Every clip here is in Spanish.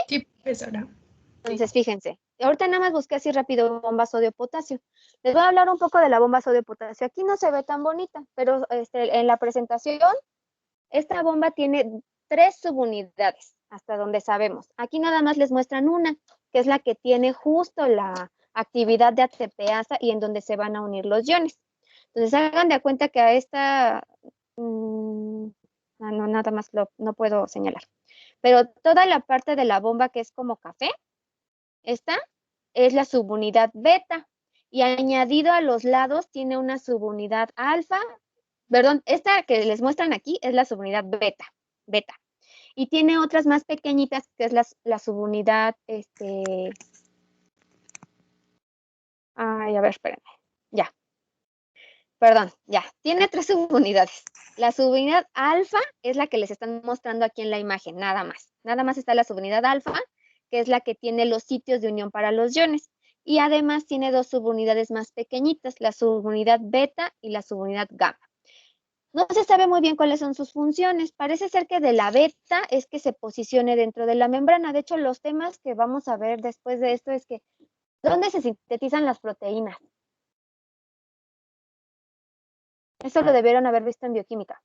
Sí, profesora. Entonces, fíjense, ahorita nada más busqué así rápido bomba sodio-potasio. Les voy a hablar un poco de la bomba sodio-potasio. Aquí no se ve tan bonita, pero en la presentación, esta bomba tiene 3 subunidades, hasta donde sabemos. Aquí nada más les muestran una, que es la que tiene justo la actividad de ATPasa y en donde se van a unir los iones. Entonces, hagan de cuenta que a esta... no, nada más no puedo señalar. Pero toda la parte de la bomba que es como café, esta es la subunidad beta y añadido a los lados tiene una subunidad alfa, perdón, esta que les muestran aquí es la subunidad beta. Y tiene otras más pequeñitas que es la subunidad, ay, a ver, espérenme, ya, perdón, ya, tiene 3 subunidades. La subunidad alfa es la que les están mostrando aquí en la imagen, nada más está la subunidad alfa, que es la que tiene los sitios de unión para los iones. Y además tiene 2 subunidades más pequeñitas, la subunidad beta y la subunidad gamma. No se sabe muy bien cuáles son sus funciones. Parece ser que de la beta es que se posicione dentro de la membrana. De hecho, los temas que vamos a ver después de esto es que, ¿dónde se sintetizan las proteínas? Eso lo debieron haber visto en bioquímica.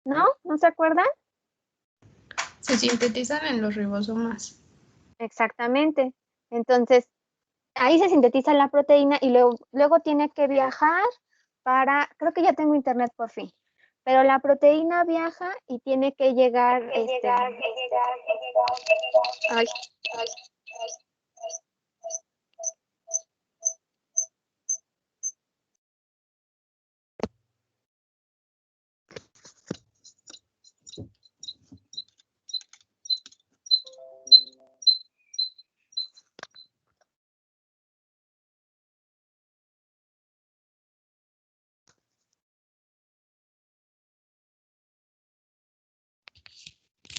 ¿No? ¿No se acuerdan? Se sintetizan en los ribosomas. Exactamente. Entonces, ahí se sintetiza la proteína y luego tiene que viajar creo que ya tengo internet por fin, pero la proteína viaja y tiene que llegar, ay,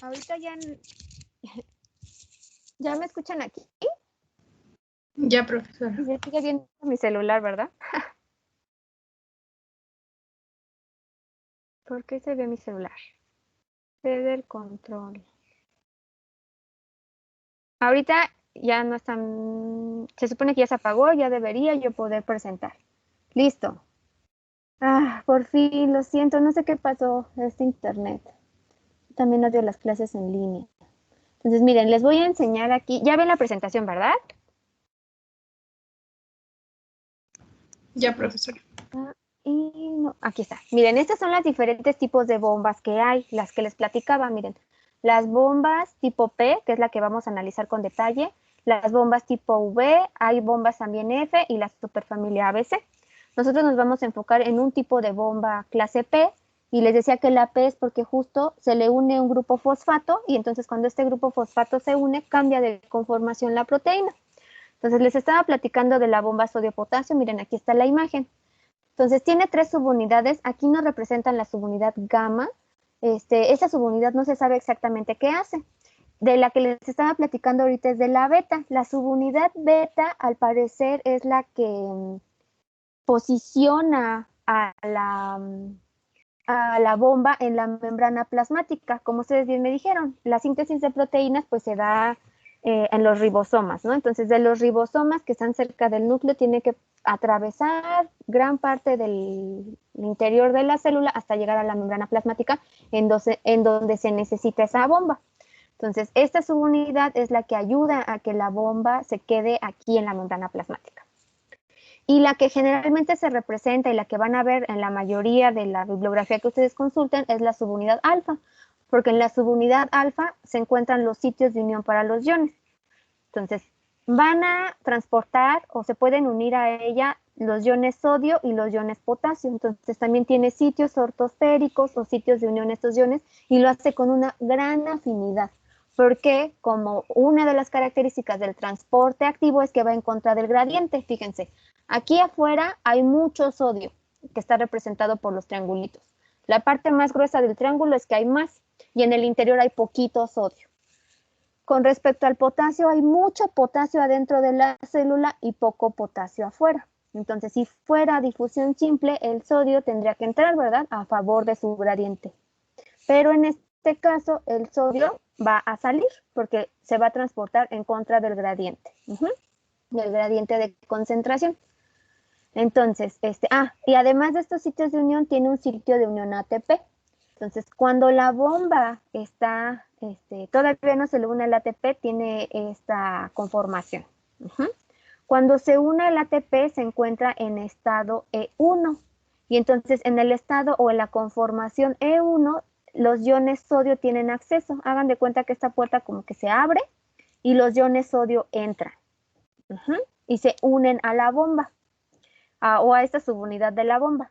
ahorita ya me escuchan aquí. Ya, profesora. Y se sigue viendo mi celular, ¿verdad? ¿Por qué se ve mi celular? Cede el control. Ahorita ya no están, se supone que ya se apagó, ya debería yo poder presentar. Listo. Por fin, lo siento, no sé qué pasó este internet. También odio las clases en línea. Entonces, miren, les voy a enseñar aquí. Ya ven la presentación, ¿verdad? Ya, profesora. Y no, aquí está. Miren, estos son los diferentes tipos de bombas que hay, las que les platicaba, miren. Las bombas tipo P, que es la que vamos a analizar con detalle. Las bombas tipo V, hay bombas también F y la superfamilia ABC. Nosotros nos vamos a enfocar en un tipo de bomba clase P, y les decía que la P es porque justo se le une un grupo fosfato, y entonces cuando este grupo fosfato se une, cambia de conformación la proteína. Entonces les estaba platicando de la bomba sodio-potasio, miren, aquí está la imagen. Entonces tiene 3 subunidades, aquí nos representan la subunidad gamma. Esa subunidad no se sabe exactamente qué hace. De la que les estaba platicando ahorita es de la beta. La subunidad beta, al parecer, es la que posiciona a la bomba en la membrana plasmática. Como ustedes bien me dijeron, la síntesis de proteínas pues se da en los ribosomas, ¿no? Entonces, de los ribosomas que están cerca del núcleo, tiene que atravesar gran parte del interior de la célula hasta llegar a la membrana plasmática en donde se necesita esa bomba. Entonces, esta subunidad es la que ayuda a que la bomba se quede aquí en la membrana plasmática. Y la que generalmente se representa y la que van a ver en la mayoría de la bibliografía que ustedes consulten es la subunidad alfa, porque en la subunidad alfa se encuentran los sitios de unión para los iones. Entonces, van a transportar o se pueden unir a ella los iones sodio y los iones potasio. Entonces, también tiene sitios ortosféricos o sitios de unión a estos iones y lo hace con una gran afinidad, porque como una de las características del transporte activo es que va en contra del gradiente. Fíjense, aquí afuera hay mucho sodio, que está representado por los triangulitos. La parte más gruesa del triángulo es que hay más, y en el interior hay poquito sodio. Con respecto al potasio, hay mucho potasio adentro de la célula y poco potasio afuera. Entonces, si fuera difusión simple, el sodio tendría que entrar, ¿verdad? A favor de su gradiente. Pero en este caso, el sodio va a salir porque se va a transportar en contra del gradiente, del gradiente de concentración. Entonces, y además de estos sitios de unión, tiene un sitio de unión ATP. Entonces, cuando la bomba está, todavía no se le une el ATP, tiene esta conformación. Cuando se une el ATP, se encuentra en estado E1. Y entonces, en el estado o en la conformación E1, los iones sodio tienen acceso. Hagan de cuenta que esta puerta como que se abre y los iones sodio entran. Y se unen a la bomba. O a esta subunidad de la bomba.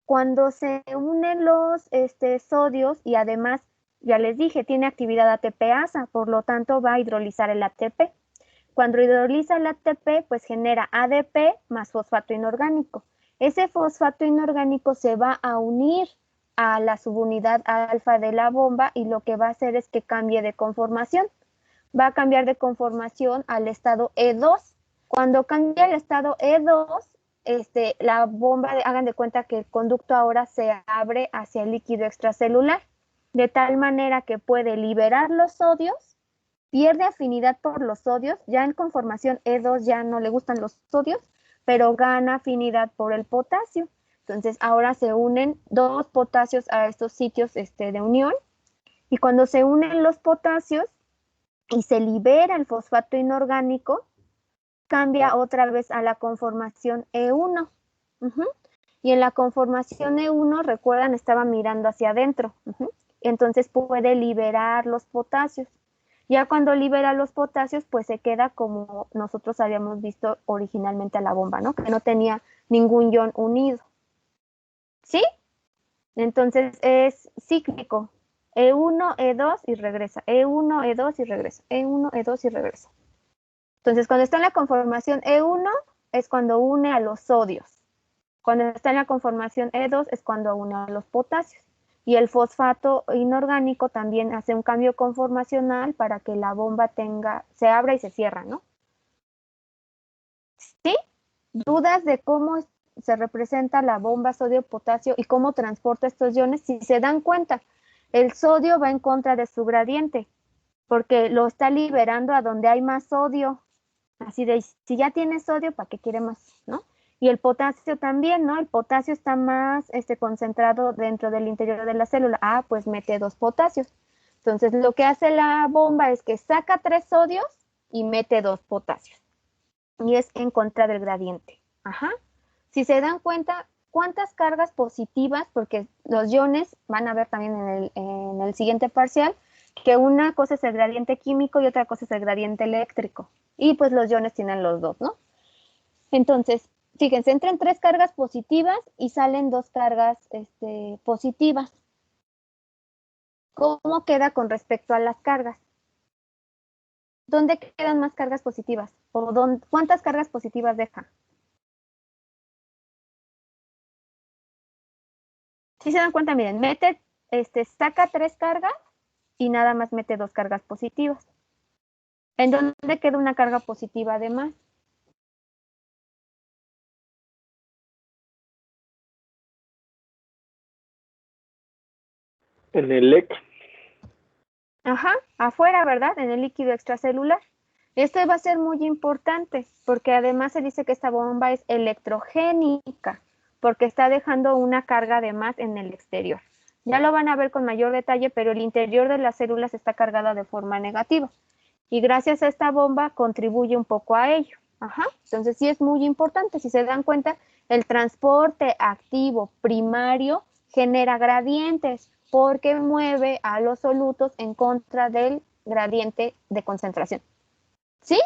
Cuando se unen los sodios y además, ya les dije, tiene actividad ATPasa, por lo tanto va a hidrolizar el ATP. Cuando hidroliza el ATP, pues genera ADP más fosfato inorgánico. Ese fosfato inorgánico se va a unir a la subunidad alfa de la bomba y lo que va a hacer es que cambie de conformación. Va a cambiar de conformación al estado E2. Cuando cambia el estado E2, la bomba, hagan de cuenta que el conducto ahora se abre hacia el líquido extracelular, de tal manera que puede liberar los sodios, pierde afinidad por los sodios, ya en conformación E2 ya no le gustan los sodios, pero gana afinidad por el potasio. Entonces ahora se unen dos potasios a estos sitios de unión, y cuando se unen los potasios y se libera el fosfato inorgánico, cambia otra vez a la conformación E1. Y en la conformación E1, recuerdan, estaba mirando hacia adentro. Entonces puede liberar los potasios. Ya cuando libera los potasios, pues se queda como nosotros habíamos visto originalmente a la bomba, ¿no? Que no tenía ningún ion unido. ¿Sí? Entonces es cíclico. E1, E2 y regresa. E1, E2 y regresa. E1, E2 y regresa. Entonces, cuando está en la conformación E1 es cuando une a los sodios. Cuando está en la conformación E2 es cuando une a los potasios. Y el fosfato inorgánico también hace un cambio conformacional para que la bomba se abra y se cierra, ¿no? ¿Sí? ¿Dudas de cómo se representa la bomba sodio-potasio y cómo transporta estos iones? Si se dan cuenta, el sodio va en contra de su gradiente, porque lo está liberando a donde hay más sodio. Así de, si ya tiene sodio, ¿para qué quiere más? ¿No? Y el potasio también, ¿no? El potasio está más concentrado dentro del interior de la célula. Ah, pues mete 2 potasios. Entonces, lo que hace la bomba es que saca 3 sodios y mete 2 potasios. Y es en contra del gradiente. Si se dan cuenta, ¿cuántas cargas positivas? Porque los iones van a ver también en el siguiente parcial, que una cosa es el gradiente químico y otra cosa es el gradiente eléctrico. Y pues los iones tienen los dos, ¿no? Entonces, fíjense, entran 3 cargas positivas y salen 2 cargas positivas. ¿Cómo queda con respecto a las cargas? ¿Dónde quedan más cargas positivas? ¿O cuántas cargas positivas deja? Si se dan cuenta, miren, saca 3 cargas y nada más mete 2 cargas positivas. ¿En dónde queda una carga positiva además? En el LEC. Afuera, ¿verdad? En el líquido extracelular. Esto va a ser muy importante porque además se dice que esta bomba es electrogénica porque está dejando una carga además en el exterior. Ya lo van a ver con mayor detalle, pero el interior de las células está cargada de forma negativa. Y gracias a esta bomba contribuye un poco a ello. Entonces sí es muy importante. Si se dan cuenta, el transporte activo primario genera gradientes porque mueve a los solutos en contra del gradiente de concentración. ¿Sí?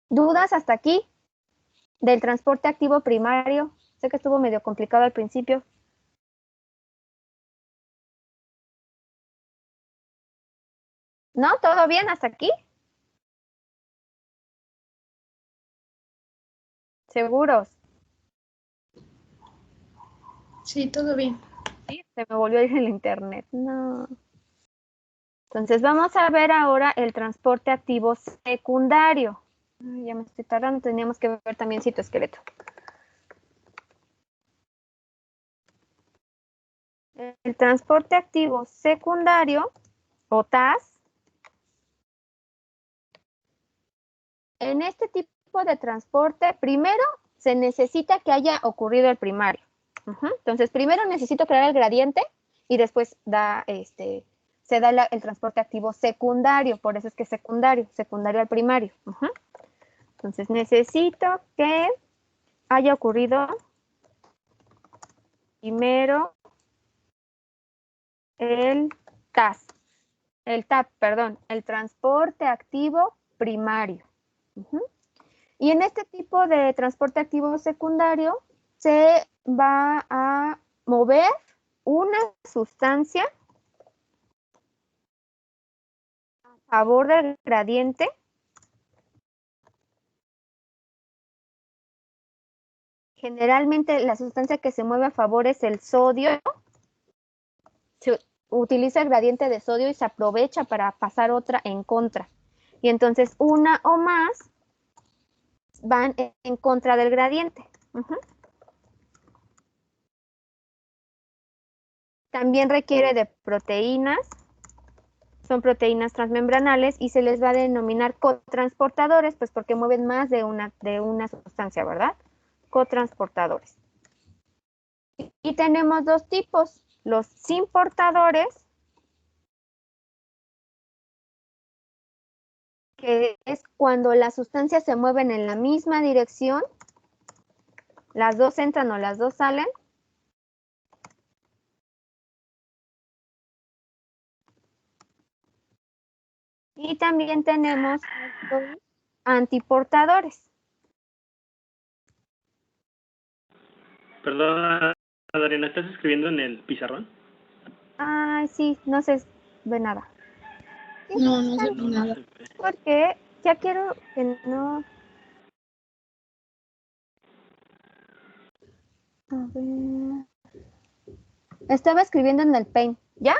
¿Dudas hasta aquí del transporte activo primario? Sé que estuvo medio complicado al principio. ¿No? ¿Todo bien hasta aquí? ¿Seguros? Sí, todo bien. Sí, se me volvió a ir el internet. No. Entonces vamos a ver ahora el transporte activo secundario. Ay, ya me estoy tardando, teníamos que ver también citoesqueleto. El transporte activo secundario, o TAS, en este tipo de transporte, primero se necesita que haya ocurrido el primario. Entonces, primero necesito crear el gradiente y después se da el transporte activo secundario, por eso es que es secundario al primario. Entonces, necesito que haya ocurrido primero el TAS, el transporte activo primario. Y en este tipo de transporte activo secundario se va a mover una sustancia a favor del gradiente Generalmente la sustancia que se mueve a favor es el sodio. Se utiliza el gradiente de sodio y se aprovecha para pasar otra en contra. Y entonces una o más van en contra del gradiente. También requiere de proteínas. Son proteínas transmembranales y se les va a denominar cotransportadores, pues porque mueven más de una sustancia, ¿verdad? Cotransportadores. Y tenemos dos tipos, los sin portadores, que es cuando las sustancias se mueven en la misma dirección, las dos entran o las dos salen. Y también tenemos los antiportadores. Perdón, Adriana, ¿estás escribiendo en el pizarrón? Ay, sí, no se ve nada. No, no se ve nada. Porque ya quiero que no... A ver... Estaba escribiendo en el Paint, ¿ya?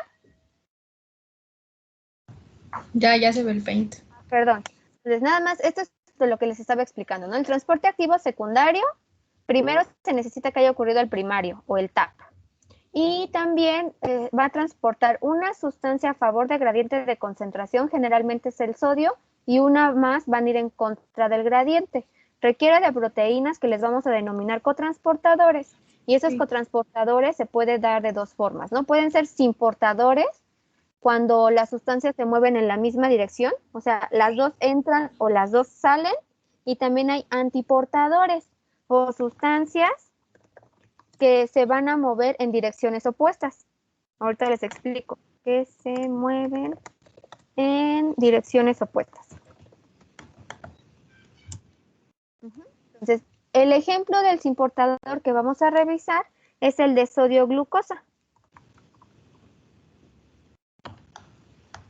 Ya se ve el paint. Perdón. Entonces, nada más, esto es de lo que les estaba explicando, ¿no? El transporte activo secundario, primero se necesita que haya ocurrido el primario o el TAP. Y también va a transportar una sustancia a favor del gradiente de concentración, generalmente es el sodio, y una más van a ir en contra del gradiente. Requiere de proteínas que les vamos a denominar cotransportadores. Y esos cotransportadores se puede dar de dos formas, ¿no? Pueden ser sin portadores, cuando las sustancias se mueven en la misma dirección, o sea, las dos entran o las dos salen, y también hay antiportadores o sustancias que se van a mover en direcciones opuestas. Ahorita les explico, que se mueven en direcciones opuestas. Entonces, el ejemplo del sin portador que vamos a revisar es el de sodio glucosa.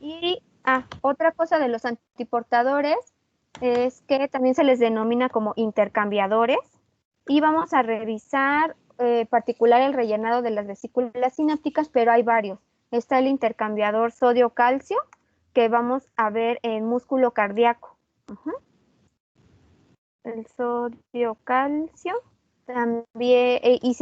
Y otra cosa de los antiportadores es que también se les denomina como intercambiadores, y vamos a revisar particular el rellenado de las vesículas sinápticas, pero hay varios. Está el intercambiador sodio-calcio, que vamos a ver en músculo cardíaco. El sodio-calcio también, y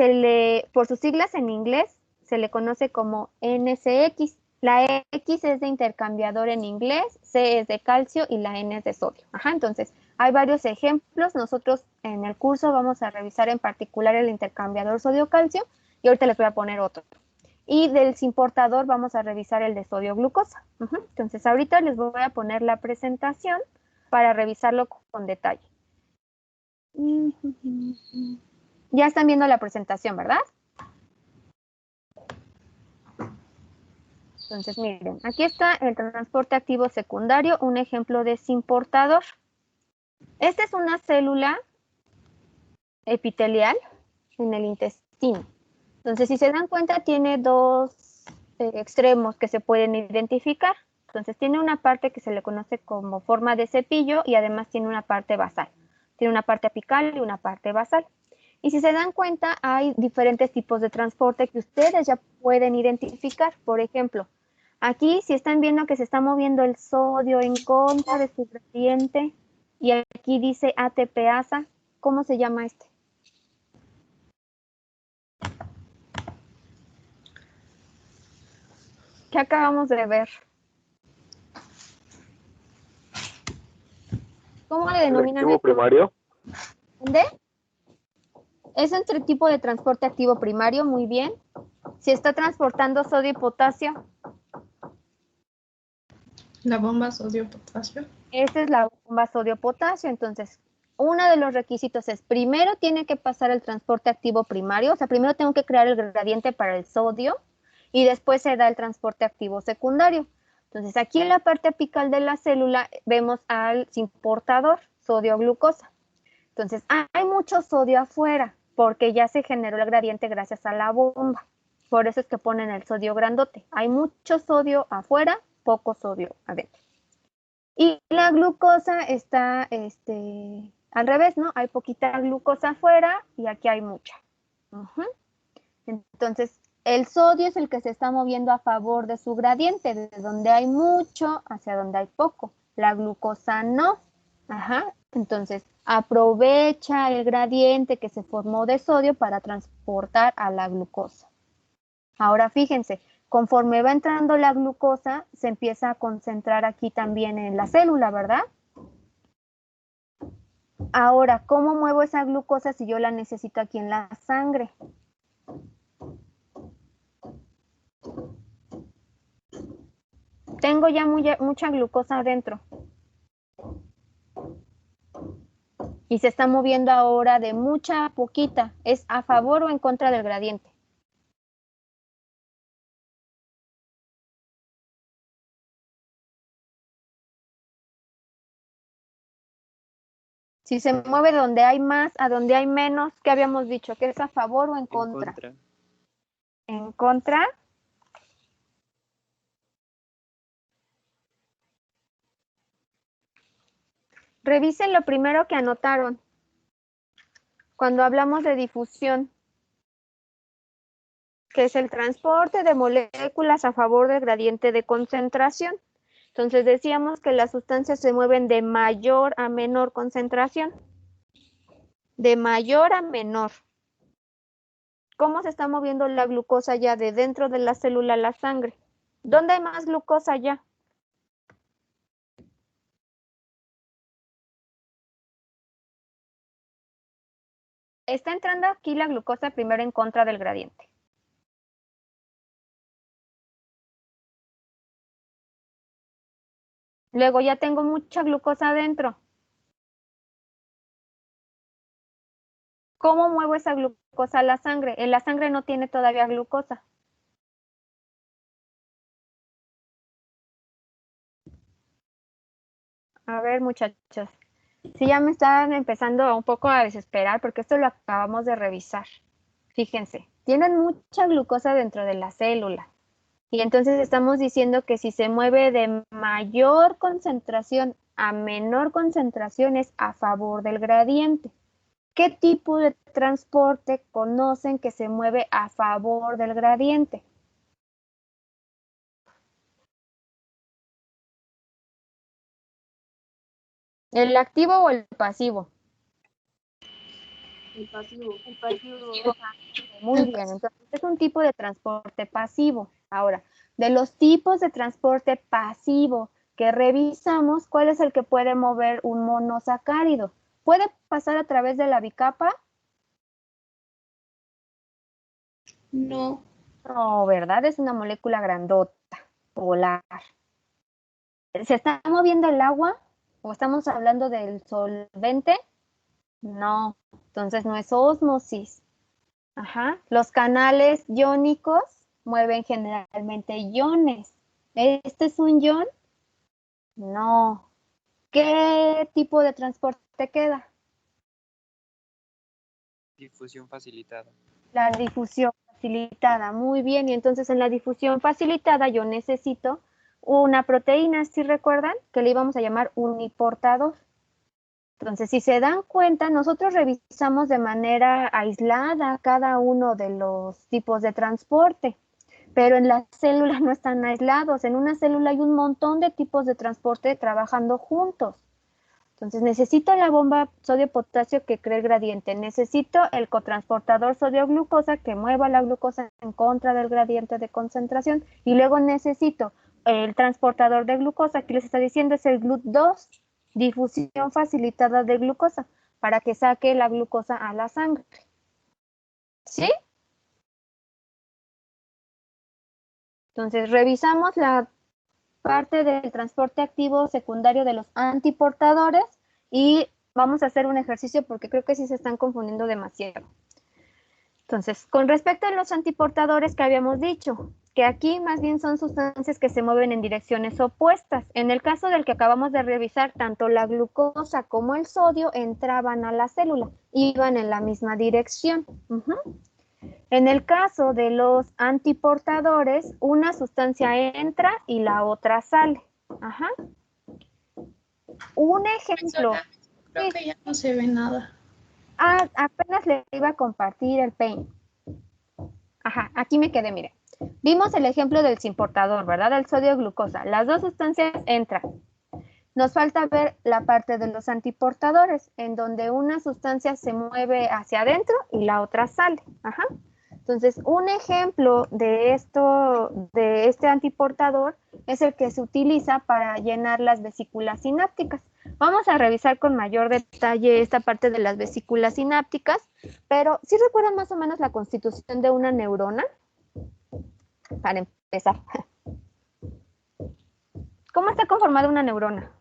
por sus siglas en inglés, se le conoce como NCX. La X es de intercambiador en inglés, C es de calcio y la N es de sodio. Entonces, hay varios ejemplos. Nosotros en el curso vamos a revisar en particular el intercambiador sodio-calcio y ahorita les voy a poner otro. Y del sin portador vamos a revisar el de sodio-glucosa. Entonces, ahorita les voy a poner la presentación para revisarlo con detalle. Ya están viendo la presentación, ¿verdad? Entonces, miren, aquí está el transporte activo secundario, un ejemplo de sin portador. Esta es una célula epitelial en el intestino. Entonces, si se dan cuenta, tiene dos extremos que se pueden identificar. Entonces, tiene una parte que se le conoce como forma de cepillo y además tiene una parte basal. Tiene una parte apical y una parte basal. Y si se dan cuenta, hay diferentes tipos de transporte que ustedes ya pueden identificar. Por ejemplo, aquí si están viendo que se está moviendo el sodio en contra de su gradiente, Y aquí dice ATPasa. ¿Cómo se llama este? ¿Qué acabamos de ver? ¿Cómo le denominan ¿Activo esto? primario? ¿Dónde? Es entre tipo de transporte activo primario, muy bien. Si está transportando sodio y potasio, La bomba sodio-potasio. esta es la bomba sodio-potasio. Entonces, uno de los requisitos es, primero tiene que pasar el transporte activo primario, o sea, primero tengo que crear el gradiente para el sodio y después se da el transporte activo secundario. Entonces, aquí en la parte apical de la célula vemos al portador, sodio-glucosa. Entonces, hay mucho sodio afuera porque ya se generó el gradiente gracias a la bomba. Por eso es que ponen el sodio grandote. Hay mucho sodio afuera, poco sodio adentro. Y la glucosa está al revés, ¿no? Hay poquita glucosa afuera y aquí hay mucha. Entonces, el sodio es el que se está moviendo a favor de su gradiente, de donde hay mucho hacia donde hay poco. La glucosa no. Entonces, aprovecha el gradiente que se formó de sodio para transportar a la glucosa. Ahora fíjense, conforme va entrando la glucosa, se empieza a concentrar aquí también en la célula, ¿verdad? Ahora, ¿cómo muevo esa glucosa si yo la necesito aquí en la sangre? Tengo ya mucha glucosa adentro. Y se está moviendo ahora de mucha a poquita. ¿Es a favor o en contra del gradiente? Si se mueve donde hay más a donde hay menos, ¿qué habíamos dicho? ¿Que es a favor o en contra? En contra. Revisen lo primero que anotaron cuando hablamos de difusión, que es el transporte de moléculas a favor del gradiente de concentración. Entonces decíamos que las sustancias se mueven de mayor a menor concentración. De mayor a menor. ¿Cómo se está moviendo la glucosa ya de dentro de la célula a la sangre? ¿Dónde hay más glucosa ya? Está entrando aquí la glucosa primero en contra del gradiente. Luego ya tengo mucha glucosa adentro. ¿Cómo muevo esa glucosa a la sangre? En la sangre no tiene todavía glucosa. A ver, muchachos. Sí, ya me están empezando un poco a desesperar porque esto lo acabamos de revisar. Fíjense, tienen mucha glucosa dentro de la célula. Y entonces estamos diciendo que si se mueve de mayor concentración a menor concentración es a favor del gradiente. ¿Qué tipo de transporte conocen que se mueve a favor del gradiente? ¿El activo o el pasivo? El pasivo. El pasivo. Muy bien, entonces es un tipo de transporte pasivo. Ahora, de los tipos de transporte pasivo que revisamos, ¿cuál es el que puede mover un monosacárido? ¿Puede pasar a través de la bicapa? No. No, ¿verdad? Es una molécula grandota, polar. ¿Se está moviendo el agua? ¿O estamos hablando del solvente? No, entonces no es ósmosis. Los canales iónicos mueven generalmente iones. ¿Este es un ion? No. ¿Qué tipo de transporte queda? Difusión facilitada. La difusión facilitada. Muy bien, y entonces en la difusión facilitada yo necesito una proteína, ¿sí recuerdan? Que le íbamos a llamar uniportador. Entonces, si se dan cuenta, nosotros revisamos de manera aislada cada uno de los tipos de transporte, pero en las células no están aislados. En una célula hay un montón de tipos de transporte trabajando juntos. Entonces necesito la bomba sodio-potasio que cree el gradiente, necesito el cotransportador sodio-glucosa que mueva la glucosa en contra del gradiente de concentración y luego necesito el transportador de glucosa, aquí les está diciendo es el GLUT2, difusión facilitada de glucosa, para que saque la glucosa a la sangre. ¿Sí? Entonces revisamos la parte del transporte activo secundario de los antiportadores y vamos a hacer un ejercicio porque creo que sí se están confundiendo demasiado. Entonces, con respecto a los antiportadores que habíamos dicho, que aquí más bien son sustancias que se mueven en direcciones opuestas. En el caso del que acabamos de revisar, tanto la glucosa como el sodio entraban a la célula, iban en la misma dirección. En el caso de los antiportadores, una sustancia entra y la otra sale. Ajá. Un ejemplo. Creo que ya no se ve nada. Apenas le iba a compartir el Paint. Ajá, aquí me quedé, mire. Vimos el ejemplo del simportador, ¿verdad? Del sodio-glucosa. Las dos sustancias entran. Nos falta ver la parte de los antiportadores, en donde una sustancia se mueve hacia adentro y la otra sale. Ajá. Entonces, un ejemplo de este antiportador es el que se utiliza para llenar las vesículas sinápticas. Vamos a revisar con mayor detalle esta parte de las vesículas sinápticas, pero ¿sí recuerdan más o menos la constitución de una neurona? Para empezar. ¿Cómo está conformada una neurona?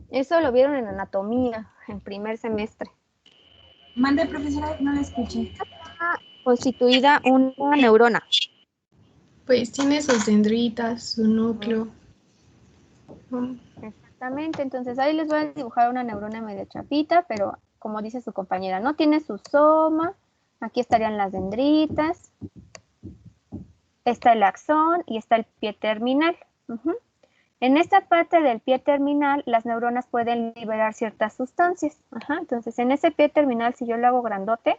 Eso lo vieron en anatomía, en primer semestre. Mande, profesora, no la escuché. Está constituida una neurona. Pues tiene sus dendritas, su núcleo. Exactamente, entonces ahí les voy a dibujar una neurona medio chapita, pero como dice su compañera, no tiene su soma, aquí estarían las dendritas, está el axón y está el pie terminal. En esta parte del pie terminal, las neuronas pueden liberar ciertas sustancias. Entonces, en ese pie terminal, si yo lo hago grandote,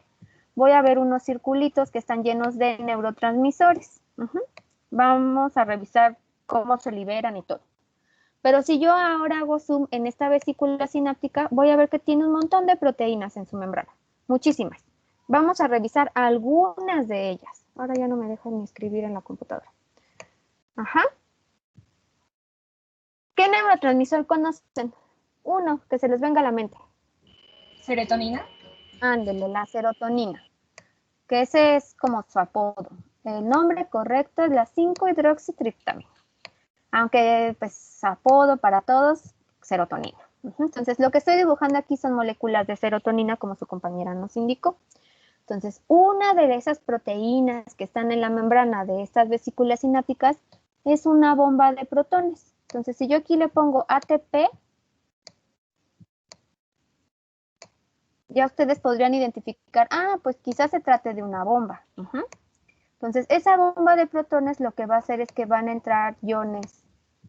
voy a ver unos circulitos que están llenos de neurotransmisores. Vamos a revisar cómo se liberan y todo. Pero si yo ahora hago zoom en esta vesícula sináptica, voy a ver que tiene un montón de proteínas en su membrana. Muchísimas. Vamos a revisar algunas de ellas. Ahora ya no me dejan ni escribir en la computadora. ¿Qué neurotransmisor conocen? Uno, que se les venga a la mente. ¿Serotonina? Ándele, la serotonina, que ese es como su apodo. El nombre correcto es la 5-hidroxitriptamina. Aunque, pues, apodo para todos, serotonina. Entonces, lo que estoy dibujando aquí son moléculas de serotonina, como su compañera nos indicó. Entonces, una de esas proteínas que están en la membrana de estas vesículas sinápticas es una bomba de protones. Entonces, si yo aquí le pongo ATP, ya ustedes podrían identificar, pues quizás se trate de una bomba. Entonces, esa bomba de protones lo que va a hacer es que van a entrar iones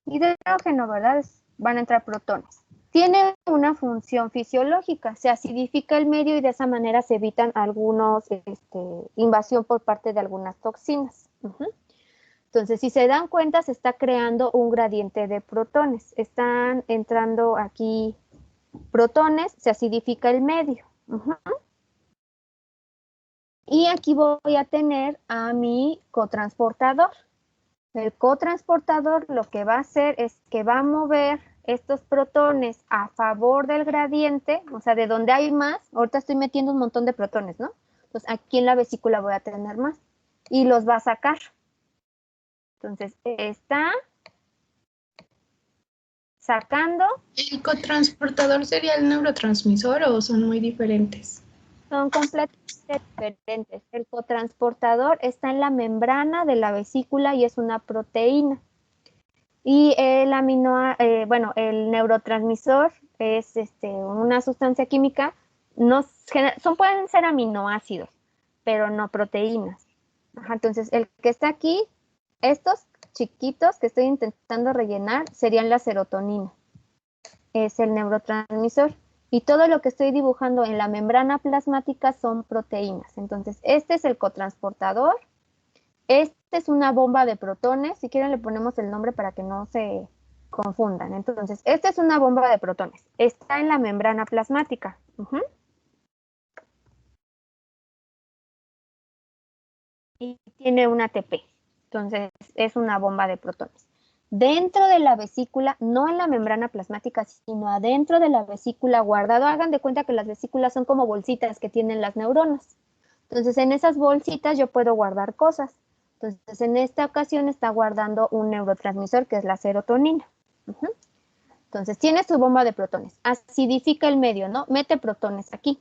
hidrógeno, ¿verdad? Van a entrar protones. Tiene una función fisiológica, se acidifica el medio y de esa manera se evitan algunos invasión por parte de algunas toxinas. Entonces, si se dan cuenta, se está creando un gradiente de protones. Están entrando aquí protones, se acidifica el medio. Y aquí voy a tener a mi cotransportador. El cotransportador lo que va a hacer es que va a mover estos protones a favor del gradiente, o sea, de donde hay más. Ahorita estoy metiendo un montón de protones, ¿no? Entonces, aquí en la vesícula voy a tener más. Y los va a sacar. Entonces, está sacando. ¿El cotransportador sería el neurotransmisor o son muy diferentes? Son completamente diferentes. El cotransportador está en la membrana de la vesícula y es una proteína. Y el el neurotransmisor es una sustancia química, pueden ser aminoácidos, pero no proteínas. Entonces, el que está aquí, estos chiquitos que estoy intentando rellenar, serían la serotonina. Es el neurotransmisor. Y todo lo que estoy dibujando en la membrana plasmática son proteínas. Entonces, este es el cotransportador Esta es una bomba de protones. Si quieren le ponemos el nombre para que no se confundan. Entonces, esta es una bomba de protones. Está en la membrana plasmática. Y tiene un ATP. Entonces, es una bomba de protones. Dentro de la vesícula, no en la membrana plasmática, sino adentro de la vesícula guardado. Hagan de cuenta que las vesículas son como bolsitas que tienen las neuronas. Entonces, en esas bolsitas yo puedo guardar cosas. Entonces, en esta ocasión está guardando un neurotransmisor que es la serotonina. Entonces, tiene su bomba de protones. Acidifica el medio, ¿no? Mete protones aquí.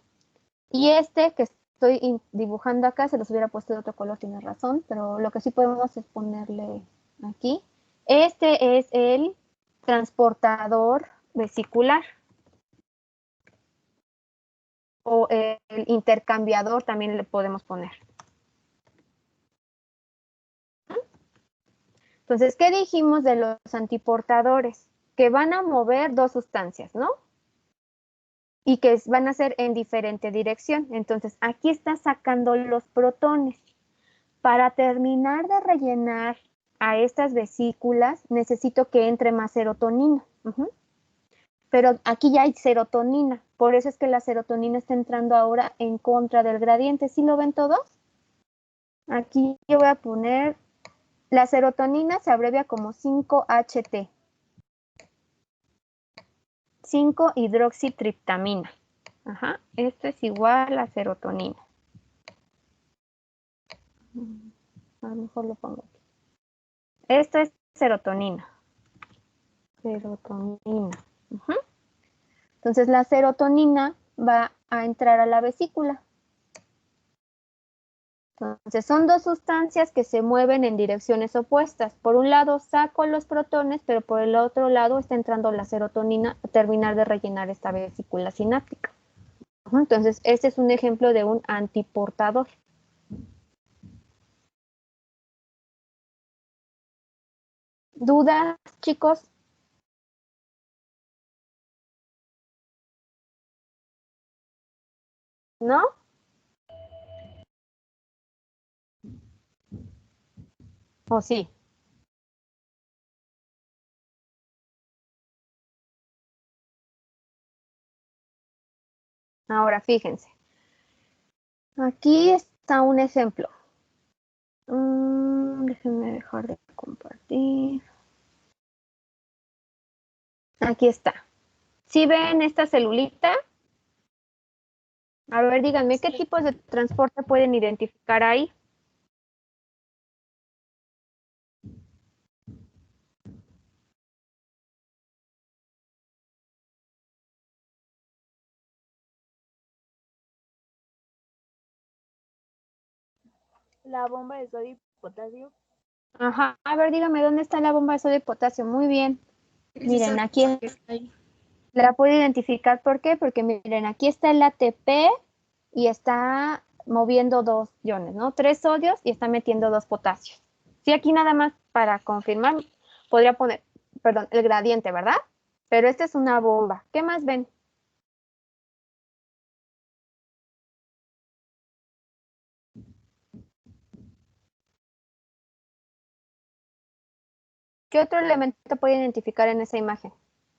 Y este que estoy dibujando acá, se los hubiera puesto de otro color, tiene razón, pero lo que sí podemos es ponerle aquí. Este es el transportador vesicular. O el intercambiador también le podemos poner. Entonces, ¿qué dijimos de los antiportadores? Que van a mover dos sustancias, ¿no? Y que van a ser en diferente dirección. Entonces, aquí está sacando los protones. Para terminar de rellenar a estas vesículas, necesito que entre más serotonina. Pero aquí ya hay serotonina. Por eso es que la serotonina está entrando ahora en contra del gradiente. ¿Sí lo ven todos? Aquí yo voy a poner, la serotonina se abrevia como 5-HT. 5-hidroxitriptamina. Esto es igual a serotonina. A lo mejor lo pongo aquí. Esto es serotonina. Serotonina. Entonces la serotonina va a entrar a la vesícula. Entonces son dos sustancias que se mueven en direcciones opuestas. Por un lado saco los protones, pero por el otro lado está entrando la serotonina a terminar de rellenar esta vesícula sináptica. Entonces este es un ejemplo de un antiportador. ¿Dudas, chicos? ¿No? ¿O sí? Ahora fíjense. Aquí está un ejemplo. Déjenme dejar de compartir. Aquí está. ¿Sí ven esta celulita? A ver, díganme, ¿qué tipos de transporte pueden identificar ahí? La bomba de sodio y potasio. Ajá, a ver, dígame, ¿dónde está la bomba de sodio y potasio? Muy bien. Miren, aquí la puedo identificar. ¿Por qué? Porque miren, aquí está el ATP y está moviendo dos iones, ¿no? 3 sodios y está metiendo 2 potasios. Sí, aquí nada más para confirmar, podría poner, perdón, el gradiente, ¿verdad? Pero esta es una bomba. ¿Qué más ven? ¿Qué otro elemento puede identificar en esa imagen?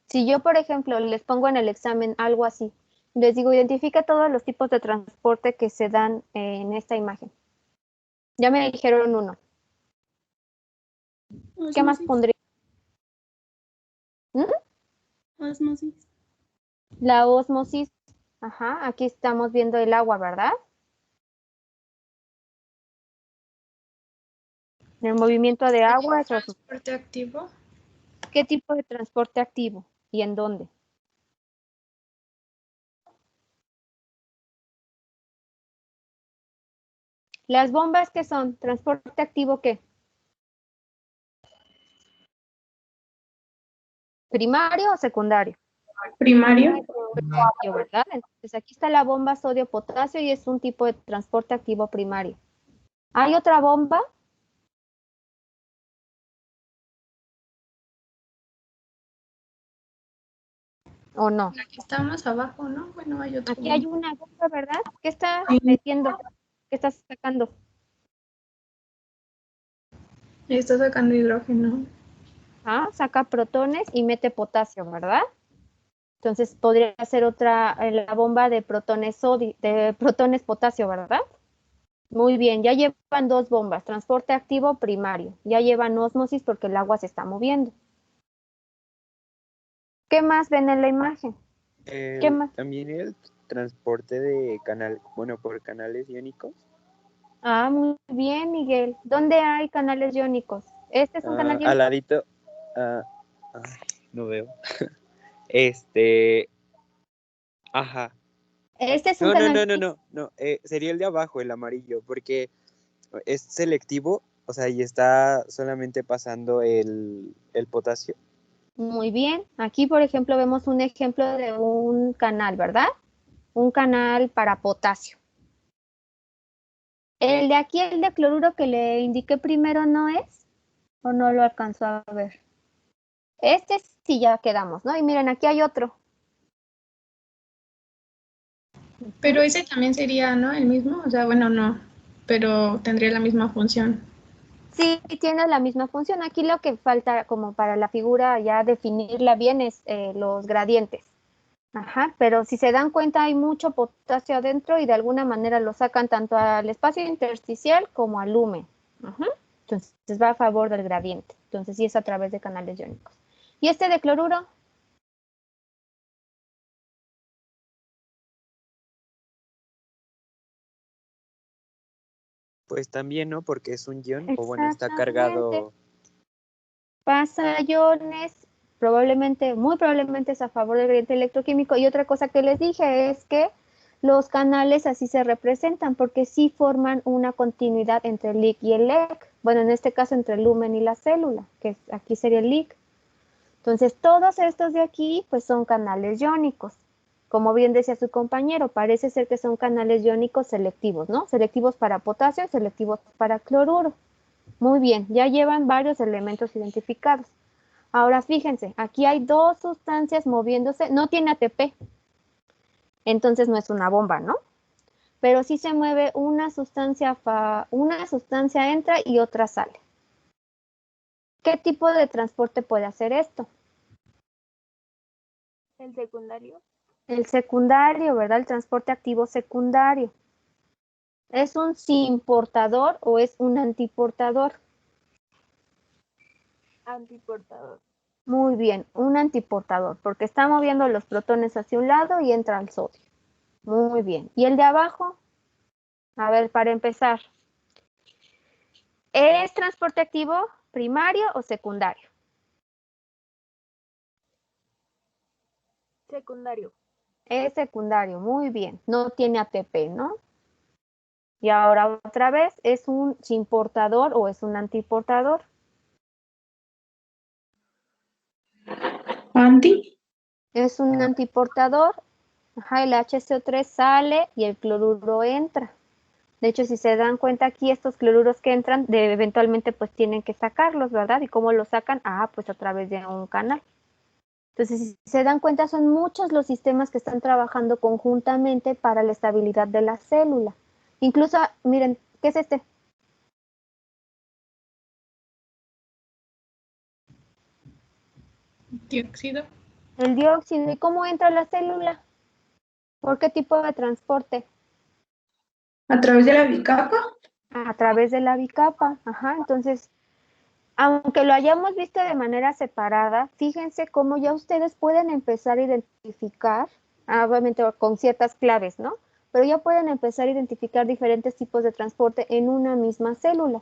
Si yo, por ejemplo, les pongo en el examen algo así, les digo, identifica todos los tipos de transporte que se dan en esta imagen. Ya me dijeron uno. ¿Qué más pondría? Osmosis. La ósmosis. Ajá, aquí estamos viendo el agua, ¿verdad? El movimiento de agua es ósmosis. ¿Transporte activo? ¿Qué tipo de transporte activo y en dónde? Las bombas, ¿qué son? ¿Transporte activo qué? ¿Primario o secundario? Primario. Primario, ¿verdad? Entonces aquí está la bomba sodio-potasio y es un tipo de transporte activo primario. ¿Hay otra bomba? ¿O no? Aquí estamos abajo, ¿no? Bueno, hay otro. Aquí hay una bomba, ¿verdad? ¿Qué está Sí. metiendo? ¿Qué está sacando? Está sacando hidrógeno. Ah, saca protones y mete potasio, ¿verdad? Entonces podría ser otra, la bomba de protones de protones potasio, ¿verdad? Muy bien, ya llevan dos bombas, transporte activo primario, ya llevan ósmosis porque el agua se está moviendo. ¿Qué más ven en la imagen? ¿Qué más? También el transporte de canal, bueno, por canales iónicos. Ah, muy bien, Miguel. ¿Dónde hay canales iónicos? ¿Este es un canal Al iónico? ladito, ah, ay, no veo. Este, ajá. Este es un No, no, canal no, no, iónico. no, no, sería el de abajo, el amarillo, porque es selectivo, o sea, y está solamente pasando el potasio. Muy bien. Aquí, por ejemplo, vemos un ejemplo de un canal, ¿verdad? Un canal para potasio. El de aquí, el de cloruro que le indiqué primero, ¿no es? ¿O no lo alcanzó a ver? Este sí ya quedamos, ¿no? Y miren, aquí hay otro. Pero ese también sería, ¿no? El mismo. O sea, bueno, no. Pero tendría la misma función. Sí, tiene la misma función. Aquí lo que falta como para la figura ya definirla bien es los gradientes. Ajá, pero si se dan cuenta hay mucho potasio adentro y de alguna manera lo sacan tanto al espacio intersticial como al lumen. Ajá. Entonces va a favor del gradiente. Entonces sí es a través de canales iónicos. ¿Y este de cloruro? Pues también, ¿no? Porque es un ion, o bueno, está Exactamente. cargado. Pasa iones, probablemente, muy probablemente es a favor del gradiente electroquímico. Y otra cosa que les dije es que los canales así se representan porque sí forman una continuidad entre el LIC y el LEC. Bueno, en este caso entre el lumen y la célula, que aquí sería el LIC. Entonces, todos estos de aquí, pues son canales iónicos. Como bien decía su compañero, parece ser que son canales iónicos selectivos, ¿no? Selectivos para potasio, selectivos para cloruro. Muy bien, ya llevan varios elementos identificados. Ahora fíjense, aquí hay dos sustancias moviéndose, no tiene ATP, entonces no es una bomba, ¿no? Pero sí se mueve una sustancia entra y otra sale. ¿Qué tipo de transporte puede hacer esto? El secundario. El secundario, ¿verdad? El transporte activo secundario. ¿Es un simportador o es un antiportador? Antiportador. Muy bien, un antiportador, porque está moviendo los protones hacia un lado y entra al sodio. Muy bien. ¿Y el de abajo? A ver, para empezar, ¿es transporte activo primario o secundario? Secundario. Es secundario, muy bien. No tiene ATP, ¿no? Y ahora otra vez, ¿es un simportador o es un antiportador? ¿Anti? Es un antiportador. Ajá, el HCO3 sale y el cloruro entra. De hecho, si se dan cuenta aquí, estos cloruros que entran, eventualmente pues tienen que sacarlos, ¿verdad? ¿Y cómo los sacan? Ah, pues a través de un canal. Entonces, si se dan cuenta, son muchos los sistemas que están trabajando conjuntamente para la estabilidad de la célula. Incluso, miren, ¿qué es este? Dióxido. El dióxido. ¿Y cómo entra a la célula? ¿Por qué tipo de transporte? ¿A través de la bicapa? A través de la bicapa. Ajá, entonces, aunque lo hayamos visto de manera separada, fíjense cómo ya ustedes pueden empezar a identificar, obviamente con ciertas claves, ¿no? Pero ya pueden empezar a identificar diferentes tipos de transporte en una misma célula.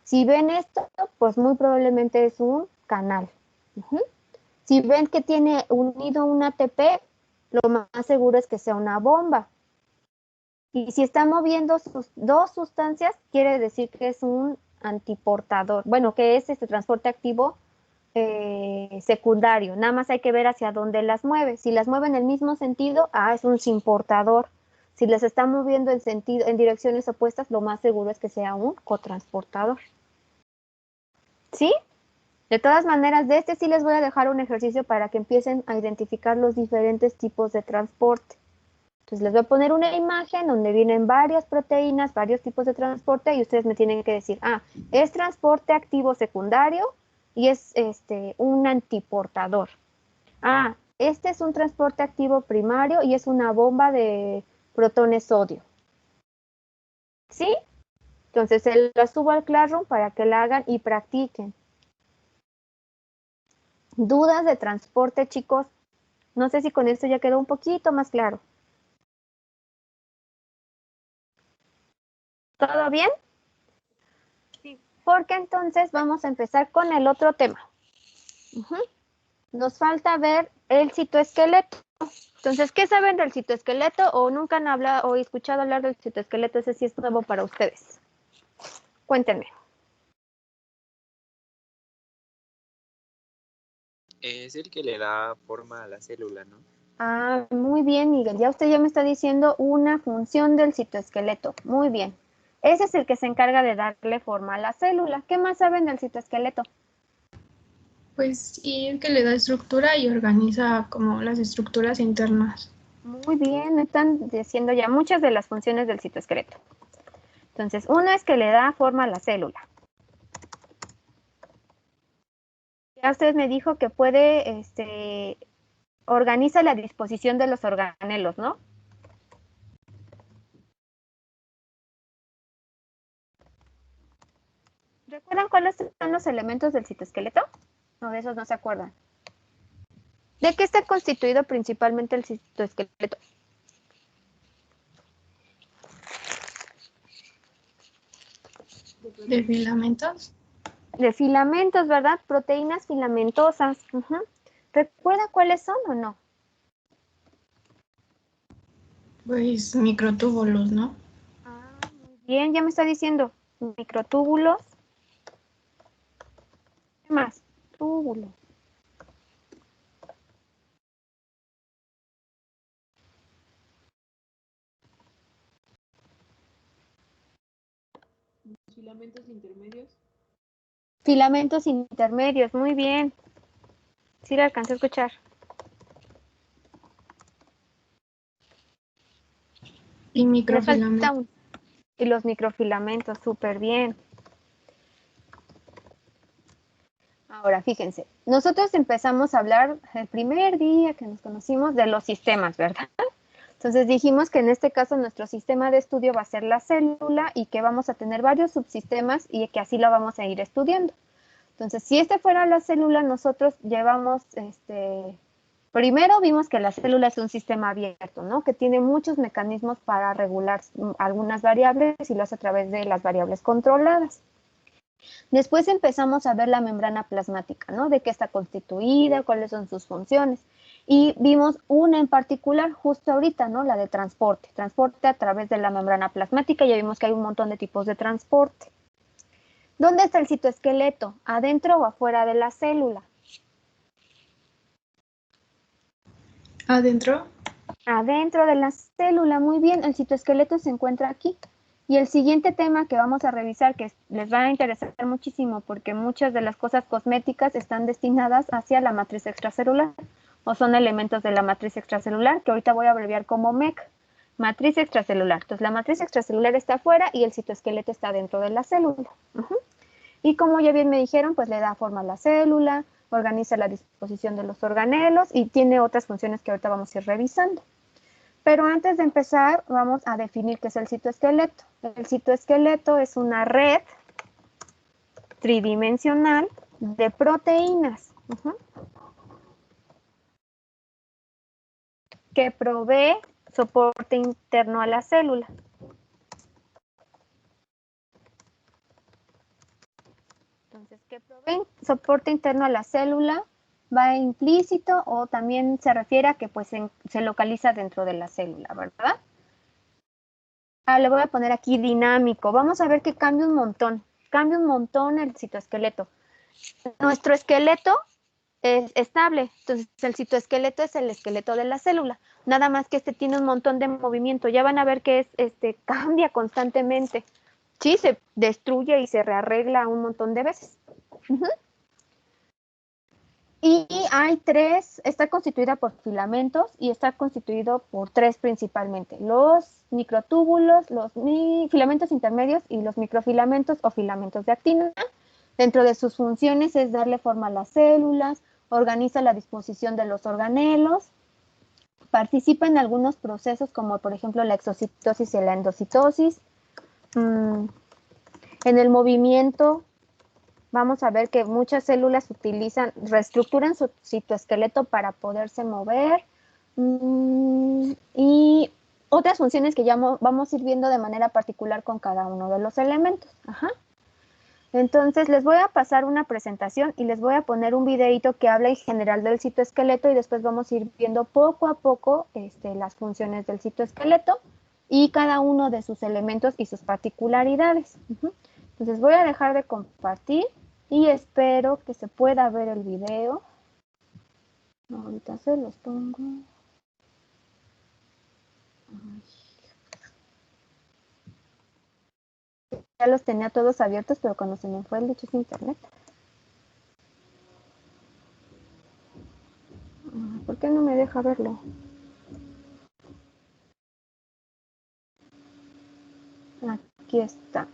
Si ven esto, pues muy probablemente es un canal. Ujú. Si ven que tiene unido un ATP, lo más seguro es que sea una bomba. Y si está moviendo sus dos sustancias, quiere decir que es un antiportador. Bueno, que es este transporte activo secundario. Nada más hay que ver hacia dónde las mueve. Si las mueve en el mismo sentido, es un simportador. Si las está moviendo en direcciones opuestas, lo más seguro es que sea un cotransportador. ¿Sí? De todas maneras, de este sí les voy a dejar un ejercicio para que empiecen a identificar los diferentes tipos de transporte. Entonces les voy a poner una imagen donde vienen varias proteínas, varios tipos de transporte y ustedes me tienen que decir, es transporte activo secundario y es un antiportador. Este es un transporte activo primario y es una bomba de protones sodio. ¿Sí? Entonces se la subo al Classroom para que la hagan y practiquen. ¿Dudas de transporte, chicos? No sé si con esto ya quedó un poquito más claro. ¿Todo bien? Sí. Porque entonces vamos a empezar con el otro tema. Nos falta ver el citoesqueleto. Entonces, ¿qué saben del citoesqueleto? ¿O nunca han hablado o escuchado hablar del citoesqueleto? Ese sí es nuevo para ustedes. Cuéntenme. Es el que le da forma a la célula, ¿no? Muy bien, Miguel. Ya usted ya me está diciendo una función del citoesqueleto. Muy bien. Ese es el que se encarga de darle forma a la célula. ¿Qué más saben del citoesqueleto? Pues sí, es que le da estructura y organiza como las estructuras internas. Muy bien, me están diciendo ya muchas de las funciones del citoesqueleto. Entonces, una es que le da forma a la célula. Ya usted me dijo que puede, organiza la disposición de los organelos, ¿no? ¿Recuerdan cuáles son los elementos del citoesqueleto? No, de esos no se acuerdan. ¿De qué está constituido principalmente el citoesqueleto? ¿De filamentos? De filamentos, ¿verdad? Proteínas filamentosas. ¿Recuerda cuáles son o no? Pues microtúbulos, ¿no? Muy bien, ya me está diciendo. Microtúbulos. ¿Qué más? Túbulos. Filamentos intermedios. Filamentos intermedios, muy bien. Sí, la alcancé a escuchar. Y Me microfilamentos. falta y los microfilamentos, súper bien. Ahora, fíjense, nosotros empezamos a hablar el primer día que nos conocimos de los sistemas, ¿verdad? Entonces dijimos que en este caso nuestro sistema de estudio va a ser la célula y que vamos a tener varios subsistemas y que así lo vamos a ir estudiando. Entonces, si este fuera la célula, nosotros llevamos, primero vimos que la célula es un sistema abierto, ¿no? Que tiene muchos mecanismos para regular algunas variables y lo hace a través de las variables controladas. Después empezamos a ver la membrana plasmática, ¿no? De qué está constituida, cuáles son sus funciones. Y vimos una en particular justo ahorita, ¿no? La de transporte. Transporte a través de la membrana plasmática. Ya vimos que hay un montón de tipos de transporte. ¿Dónde está el citoesqueleto? ¿Adentro o afuera de la célula? ¿Adentro? Adentro de la célula, muy bien. El citoesqueleto se encuentra aquí. Y el siguiente tema que vamos a revisar, que les va a interesar muchísimo porque muchas de las cosas cosméticas están destinadas hacia la matriz extracelular o son elementos de la matriz extracelular, que ahorita voy a abreviar como MEC, matriz extracelular. Entonces la matriz extracelular está afuera y el citoesqueleto está dentro de la célula. Y como ya bien me dijeron, pues le da forma a la célula, organiza la disposición de los organelos y tiene otras funciones que ahorita vamos a ir revisando. Pero antes de empezar, vamos a definir qué es el citoesqueleto. El citoesqueleto es una red tridimensional de proteínas que provee soporte interno a la célula. Entonces, ¿qué provee soporte interno a la célula? Va implícito o también se refiere a que pues se localiza dentro de la célula, ¿verdad? Le voy a poner aquí dinámico. Vamos a ver que cambia un montón el citoesqueleto. Nuestro esqueleto es estable, entonces el citoesqueleto es el esqueleto de la célula, nada más que tiene un montón de movimiento. Ya van a ver que cambia constantemente. Sí, se destruye y se rearregla un montón de veces. Y hay tres, está constituida por filamentos y está constituido por tres principalmente: los microtúbulos, los filamentos intermedios y los microfilamentos o filamentos de actina. Dentro de sus funciones es darle forma a las células, organiza la disposición de los organelos, participa en algunos procesos como por ejemplo la exocitosis y la endocitosis. En el movimiento vamos a ver que muchas células reestructuran su citoesqueleto para poderse mover. Y otras funciones que ya vamos a ir viendo de manera particular con cada uno de los elementos. Ajá. Entonces les voy a pasar una presentación y les voy a poner un videito que habla en general del citoesqueleto y después vamos a ir viendo poco a poco las funciones del citoesqueleto y cada uno de sus elementos y sus particularidades. Entonces voy a dejar de compartir y espero que se pueda ver el video. Ahorita se los pongo. Ya los tenía todos abiertos, pero cuando se me fue el dichoso internet. ¿Por qué no me deja verlo? Aquí está.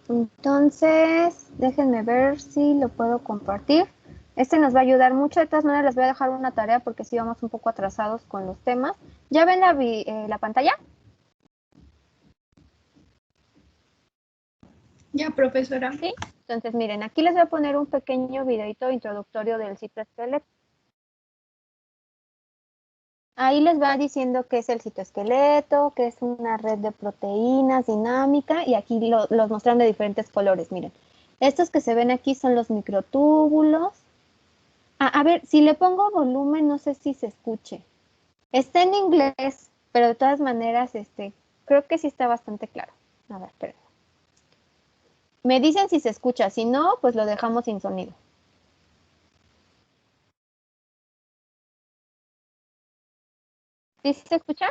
Entonces, déjenme ver si lo puedo compartir. Este nos va a ayudar mucho. De todas maneras, les voy a dejar una tarea porque sí vamos un poco atrasados con los temas. ¿Ya ven la pantalla? Ya, profesora. Sí. Entonces, miren, aquí les voy a poner un pequeño videito introductorio del citoesqueleto. Ahí les va diciendo qué es el citoesqueleto, que es una red de proteínas dinámica, y aquí los muestran de diferentes colores. Miren, estos que se ven aquí son los microtúbulos. A ver, si le pongo volumen, no sé si se escuche. Está en inglés, pero de todas maneras, creo que sí está bastante claro. A ver, esperen. Me dicen si se escucha, si no, pues lo dejamos sin sonido. ¿Sí se escucha?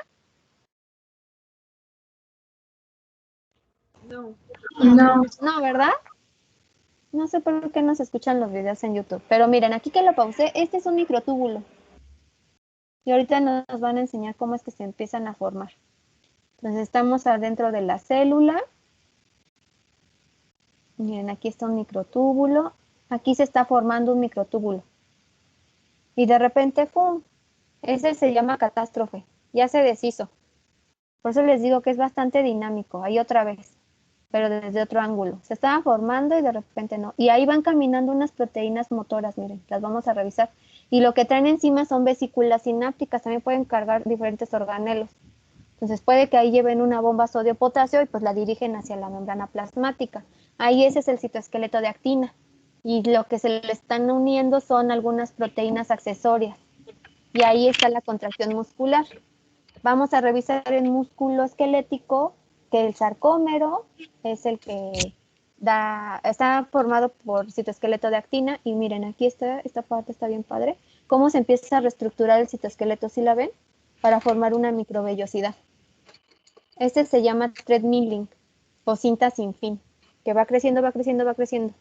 No. No, ¿verdad? No sé por qué no se escuchan los videos en YouTube. Pero miren, aquí que lo pausé, este es un microtúbulo. Y ahorita nos van a enseñar cómo es que se empiezan a formar. Entonces estamos adentro de la célula. Miren, aquí está un microtúbulo. Aquí se está formando un microtúbulo. Y de repente, ¡pum! Ese se llama catástrofe. Ya se deshizo. Por eso les digo que es bastante dinámico. Ahí otra vez, pero desde otro ángulo. Se estaba formando y de repente no. Y ahí van caminando unas proteínas motoras, miren, las vamos a revisar. Y lo que traen encima son vesículas sinápticas, también pueden cargar diferentes organelos. Entonces puede que ahí lleven una bomba sodio-potasio y pues la dirigen hacia la membrana plasmática. Ahí ese es el citoesqueleto de actina. Y lo que se le están uniendo son algunas proteínas accesorias. Y ahí está la contracción muscular. Vamos a revisar el músculo esquelético, que el sarcómero es el que está formado por citoesqueleto de actina. Y miren, aquí esta parte está bien padre. Cómo se empieza a reestructurar el citoesqueleto, ¿sí la ven? Para formar una microvellosidad. Este se llama treadmilling o cinta sin fin, que va creciendo, va creciendo, va creciendo.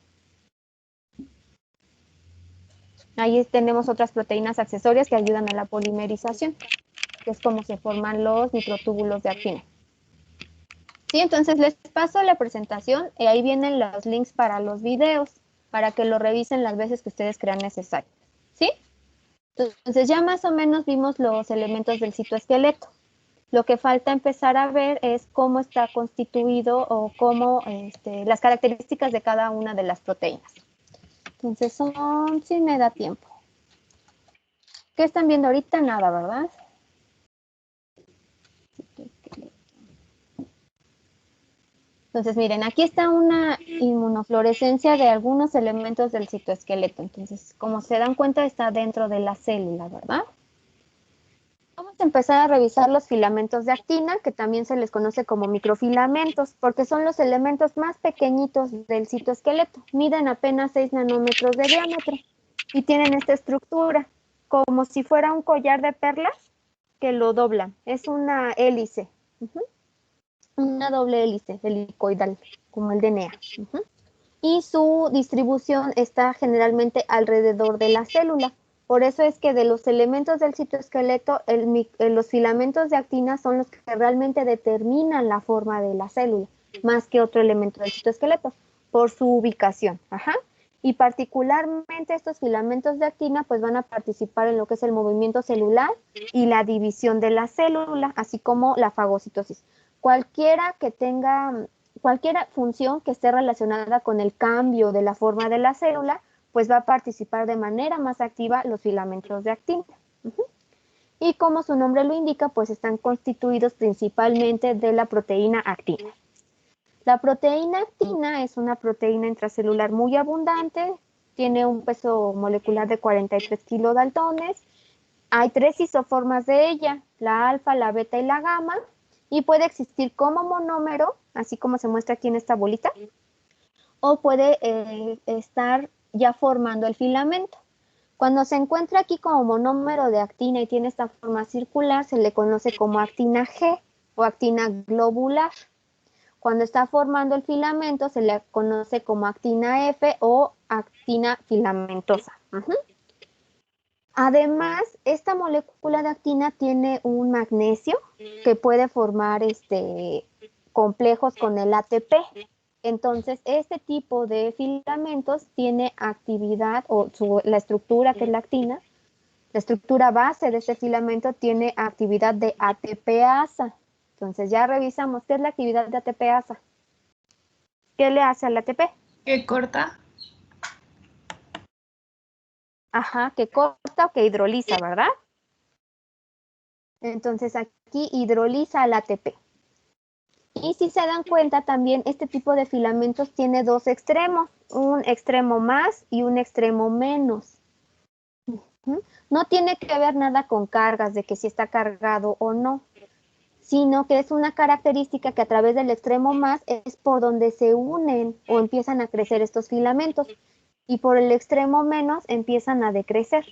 Ahí tenemos otras proteínas accesorias que ayudan a la polimerización, que es como se forman los microtúbulos de actina. Sí, entonces les paso la presentación y ahí vienen los links para los videos, para que lo revisen las veces que ustedes crean necesario. ¿Sí? Entonces ya más o menos vimos los elementos del citoesqueleto. Lo que falta empezar a ver es cómo está constituido o cómo las características de cada una de las proteínas. Entonces sí me da tiempo. ¿Qué están viendo ahorita? Nada, ¿verdad? Entonces, miren, aquí está una inmunofluorescencia de algunos elementos del citoesqueleto. Entonces, como se dan cuenta, está dentro de la célula, ¿verdad? Vamos a empezar a revisar los filamentos de actina, que también se les conoce como microfilamentos, porque son los elementos más pequeñitos del citoesqueleto. Miden apenas 6 nanómetros de diámetro y tienen esta estructura, como si fuera un collar de perlas que lo doblan. Es una hélice. Una doble hélice helicoidal, como el DNA. y su distribución está generalmente alrededor de la célula. Por eso es que de los elementos del citoesqueleto, los filamentos de actina son los que realmente determinan la forma de la célula, más que otro elemento del citoesqueleto, por su ubicación. Ajá. Y particularmente estos filamentos de actina pues van a participar en lo que es el movimiento celular y la división de la célula, así como la fagocitosis. Cualquiera función que esté relacionada con el cambio de la forma de la célula, pues va a participar de manera más activa los filamentos de actina. Y como su nombre lo indica, pues están constituidos principalmente de la proteína actina. La proteína actina es una proteína intracelular muy abundante, tiene un peso molecular de 43 kilodaltones, hay 3 isoformas de ella, la alfa, la beta y la gamma, y puede existir como monómero, así como se muestra aquí en esta bolita, o puede estar ya formando el filamento. Cuando se encuentra aquí como monómero de actina y tiene esta forma circular, se le conoce como actina G o actina globular. Cuando está formando el filamento, se le conoce como actina F o actina filamentosa. Además, esta molécula de actina tiene un magnesio que puede formar complejos con el ATP. Entonces, este tipo de filamentos tiene actividad, o la estructura que es la actina, la estructura base de este filamento tiene actividad de ATPasa. Entonces, ya revisamos qué es la actividad de ATPasa. ¿Qué le hace al ATP? ¿Qué corta? Ajá, que corta o que hidroliza, ¿verdad? Entonces, aquí hidroliza al ATP. Y si se dan cuenta, también este tipo de filamentos tiene dos extremos, un extremo más y un extremo menos. No tiene que ver nada con cargas, de que si está cargado o no, sino que es una característica que a través del extremo más es por donde se unen o empiezan a crecer estos filamentos, y por el extremo menos empiezan a decrecer.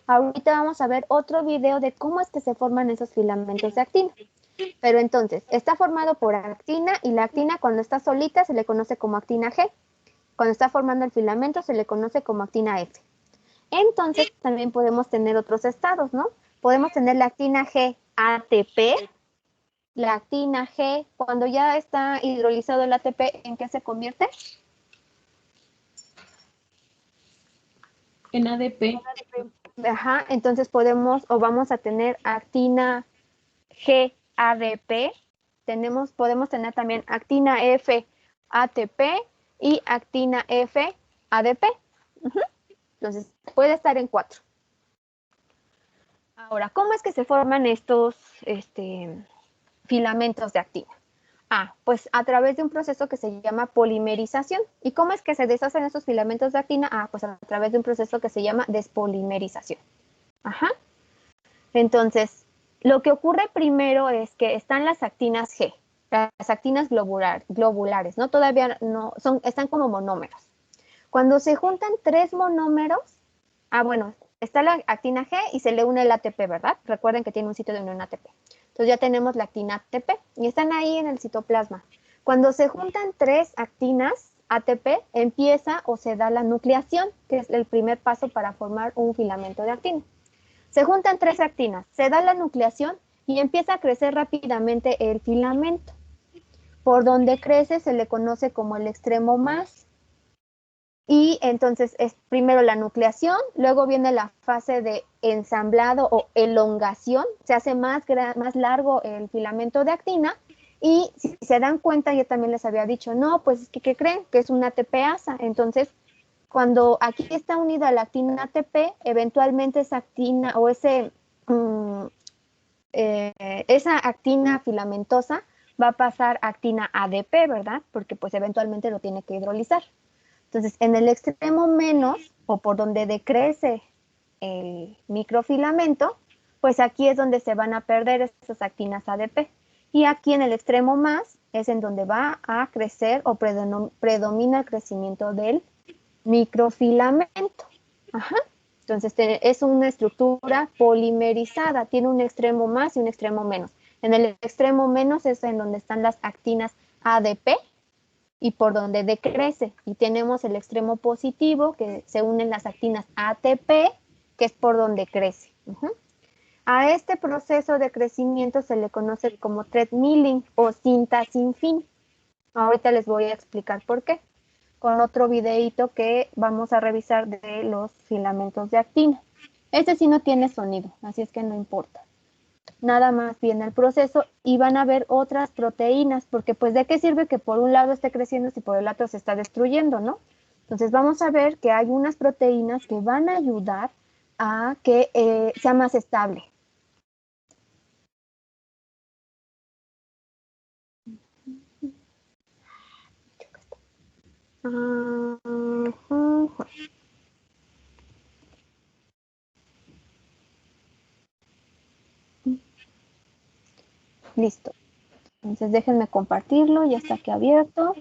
Ahorita vamos a ver otro video de cómo es que se forman esos filamentos de actina. Pero entonces, está formado por actina, y la actina cuando está solita se le conoce como actina G. Cuando está formando el filamento se le conoce como actina F. Entonces, también podemos tener otros estados, ¿no? Podemos tener la actina G ATP, la actina G, cuando ya está hidrolizado el ATP, ¿en qué se convierte? En ADP. Ajá, entonces vamos a tener actina G ADP, podemos tener también actina F ATP y actina F ADP. Entonces, puede estar en 4. Ahora, ¿cómo es que se forman estos filamentos de actina? Pues a través de un proceso que se llama polimerización. ¿Y cómo es que se deshacen esos filamentos de actina? Pues a través de un proceso que se llama despolimerización. Ajá. Entonces, lo que ocurre primero es que están las actinas G, las actinas globulares, ¿no? Todavía no, están como monómeros. Cuando se juntan 3 monómeros, bueno, está la actina G y se le une el ATP, ¿verdad? Recuerden que tiene un sitio de unión ATP. Entonces ya tenemos la actina ATP y están ahí en el citoplasma. Cuando se juntan 3 actinas ATP, empieza o se da la nucleación, que es el primer paso para formar un filamento de actina. Se juntan 3 actinas, se da la nucleación y empieza a crecer rápidamente el filamento. Por donde crece se le conoce como el extremo más. Y entonces es primero la nucleación, luego viene la fase de ensamblado o elongación, se hace más largo el filamento de actina, y si se dan cuenta, yo también les había dicho, no, pues, ¿qué creen? Que es una ATPasa. Entonces, cuando aquí está unida la actina ATP, eventualmente esa actina o esa actina filamentosa va a pasar a actina ADP, ¿verdad? Porque pues eventualmente lo tiene que hidrolizar. Entonces, en el extremo menos, o por donde decrece el microfilamento, pues aquí es donde se van a perder esas actinas ADP. Y aquí en el extremo más es en donde va a crecer o predomina el crecimiento del microfilamento. Ajá. Entonces, es una estructura polimerizada, tiene un extremo más y un extremo menos. En el extremo menos es en donde están las actinas ADP, y por donde decrece. Y tenemos el extremo positivo, que se unen las actinas ATP, que es por donde crece. A este proceso de crecimiento se le conoce como threadmilling o cinta sin fin. Ahorita les voy a explicar por qué, con otro videito que vamos a revisar de los filamentos de actina. Este sí no tiene sonido, así es que no importa. Nada más viene el proceso y van a ver otras proteínas, porque pues ¿de qué sirve que por un lado esté creciendo si por el otro se está destruyendo, no? Entonces vamos a ver que hay unas proteínas que van a ayudar a que sea más estable. Listo. Entonces déjenme compartirlo, ya está aquí abierto.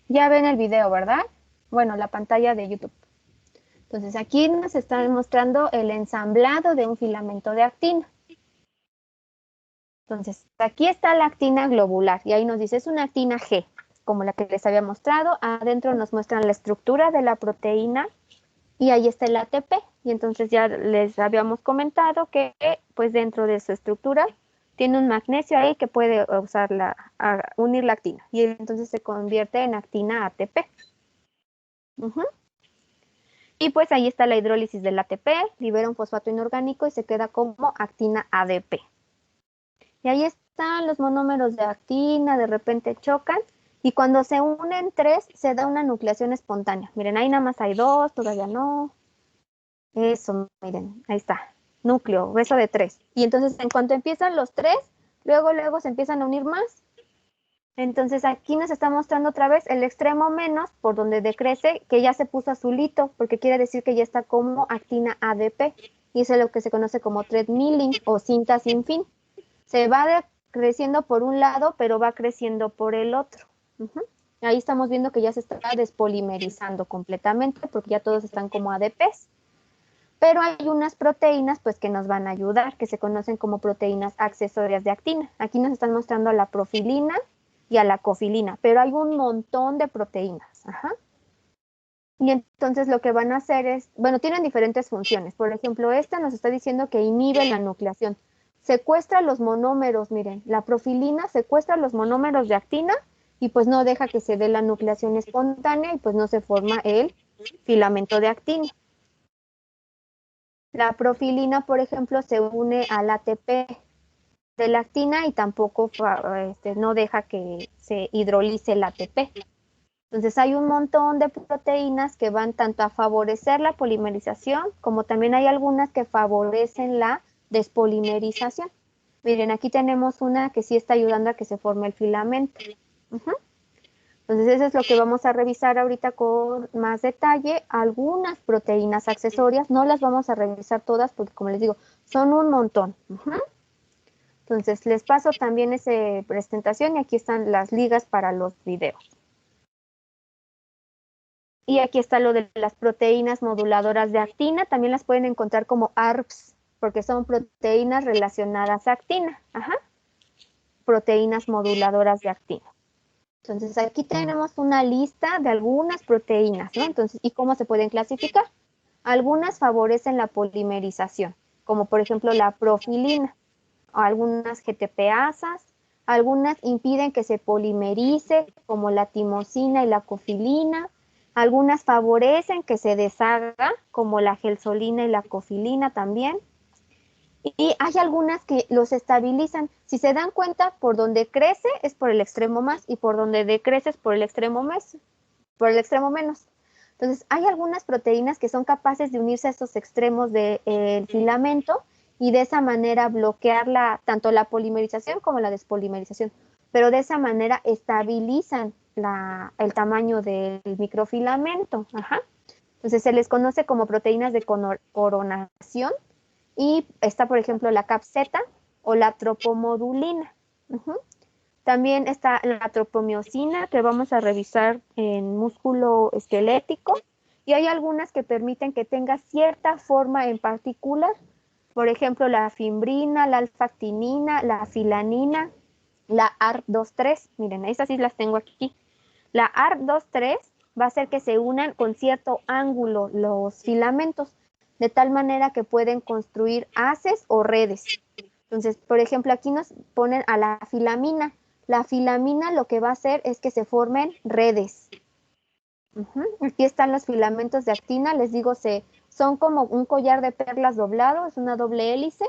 Ya ven el video, ¿verdad? Bueno, la pantalla de YouTube. Entonces aquí nos están mostrando el ensamblado de un filamento de actina. Entonces aquí está la actina globular y ahí nos dice es una actina G, como la que les había mostrado. Adentro nos muestran la estructura de la proteína y ahí está el ATP. Y entonces ya les habíamos comentado que pues dentro de su estructura tiene un magnesio ahí que puede unir la actina y entonces se convierte en actina ATP. Y pues ahí está la hidrólisis del ATP, libera un fosfato inorgánico y se queda como actina ADP. Y ahí están los monómeros de actina, de repente chocan y cuando se unen 3 se da una nucleación espontánea. Miren, ahí nada más hay 2, todavía no. Eso, miren, ahí está, núcleo, beso de 3. Y entonces en cuanto empiezan los 3, luego se empiezan a unir más. Entonces aquí nos está mostrando otra vez el extremo menos, por donde decrece, que ya se puso azulito, porque quiere decir que ya está como actina ADP. Y eso es lo que se conoce como threadmilling o cinta sin fin. Se va creciendo por un lado, pero va creciendo por el otro. Ahí estamos viendo que ya se está despolimerizando completamente, porque ya todos están como ADPs. Pero hay unas proteínas pues que nos van a ayudar, que se conocen como proteínas accesorias de actina. Aquí nos están mostrando a la profilina y a la cofilina, pero hay un montón de proteínas. Y entonces lo que van a hacer es, bueno, tienen diferentes funciones. Por ejemplo, esta nos está diciendo que inhibe la nucleación. Secuestra los monómeros, miren, la profilina secuestra los monómeros de actina y pues no deja que se dé la nucleación espontánea y pues no se forma el filamento de actina. La profilina, por ejemplo, se une al ATP de la actina y tampoco no deja que se hidrolice el ATP. Entonces hay un montón de proteínas que van tanto a favorecer la polimerización como también hay algunas que favorecen la despolimerización. Miren, aquí tenemos una que sí está ayudando a que se forme el filamento. Entonces eso es lo que vamos a revisar ahorita con más detalle. Algunas proteínas accesorias, no las vamos a revisar todas porque como les digo, son un montón. Entonces les paso también esa presentación y aquí están las ligas para los videos. Y aquí está lo de las proteínas moduladoras de actina, también las pueden encontrar como ARBs, porque son proteínas relacionadas a actina. Proteínas moduladoras de actina. Entonces aquí tenemos una lista de algunas proteínas, ¿no? Entonces, ¿y cómo se pueden clasificar? Algunas favorecen la polimerización, como por ejemplo la profilina, o algunas GTPasas, algunas impiden que se polimerice, como la timosina y la cofilina, algunas favorecen que se deshaga, como la gelsolina y la cofilina también, y hay algunas que los estabilizan. Si se dan cuenta, por donde crece es por el extremo más y por donde decrece es por el extremo menos. Entonces, hay algunas proteínas que son capaces de unirse a estos extremos del filamento y de esa manera bloquear tanto la polimerización como la despolimerización. Pero de esa manera estabilizan el tamaño del microfilamento. Entonces, se les conoce como proteínas de coronación. Y está, por ejemplo, la CAP-Z o la tropomodulina. También está la tropomiosina, que vamos a revisar en músculo esquelético. Y hay algunas que permiten que tenga cierta forma en particular. Por ejemplo, la fimbrina, la alfa-actinina, la filanina, la ARC23. Miren, esas sí las tengo aquí. La ARC23 va a hacer que se unan con cierto ángulo los filamentos, de tal manera que pueden construir haces o redes. Entonces, por ejemplo, aquí nos ponen a la filamina. La filamina lo que va a hacer es que se formen redes. Aquí están los filamentos de actina, les digo, son como un collar de perlas doblado, es una doble hélice,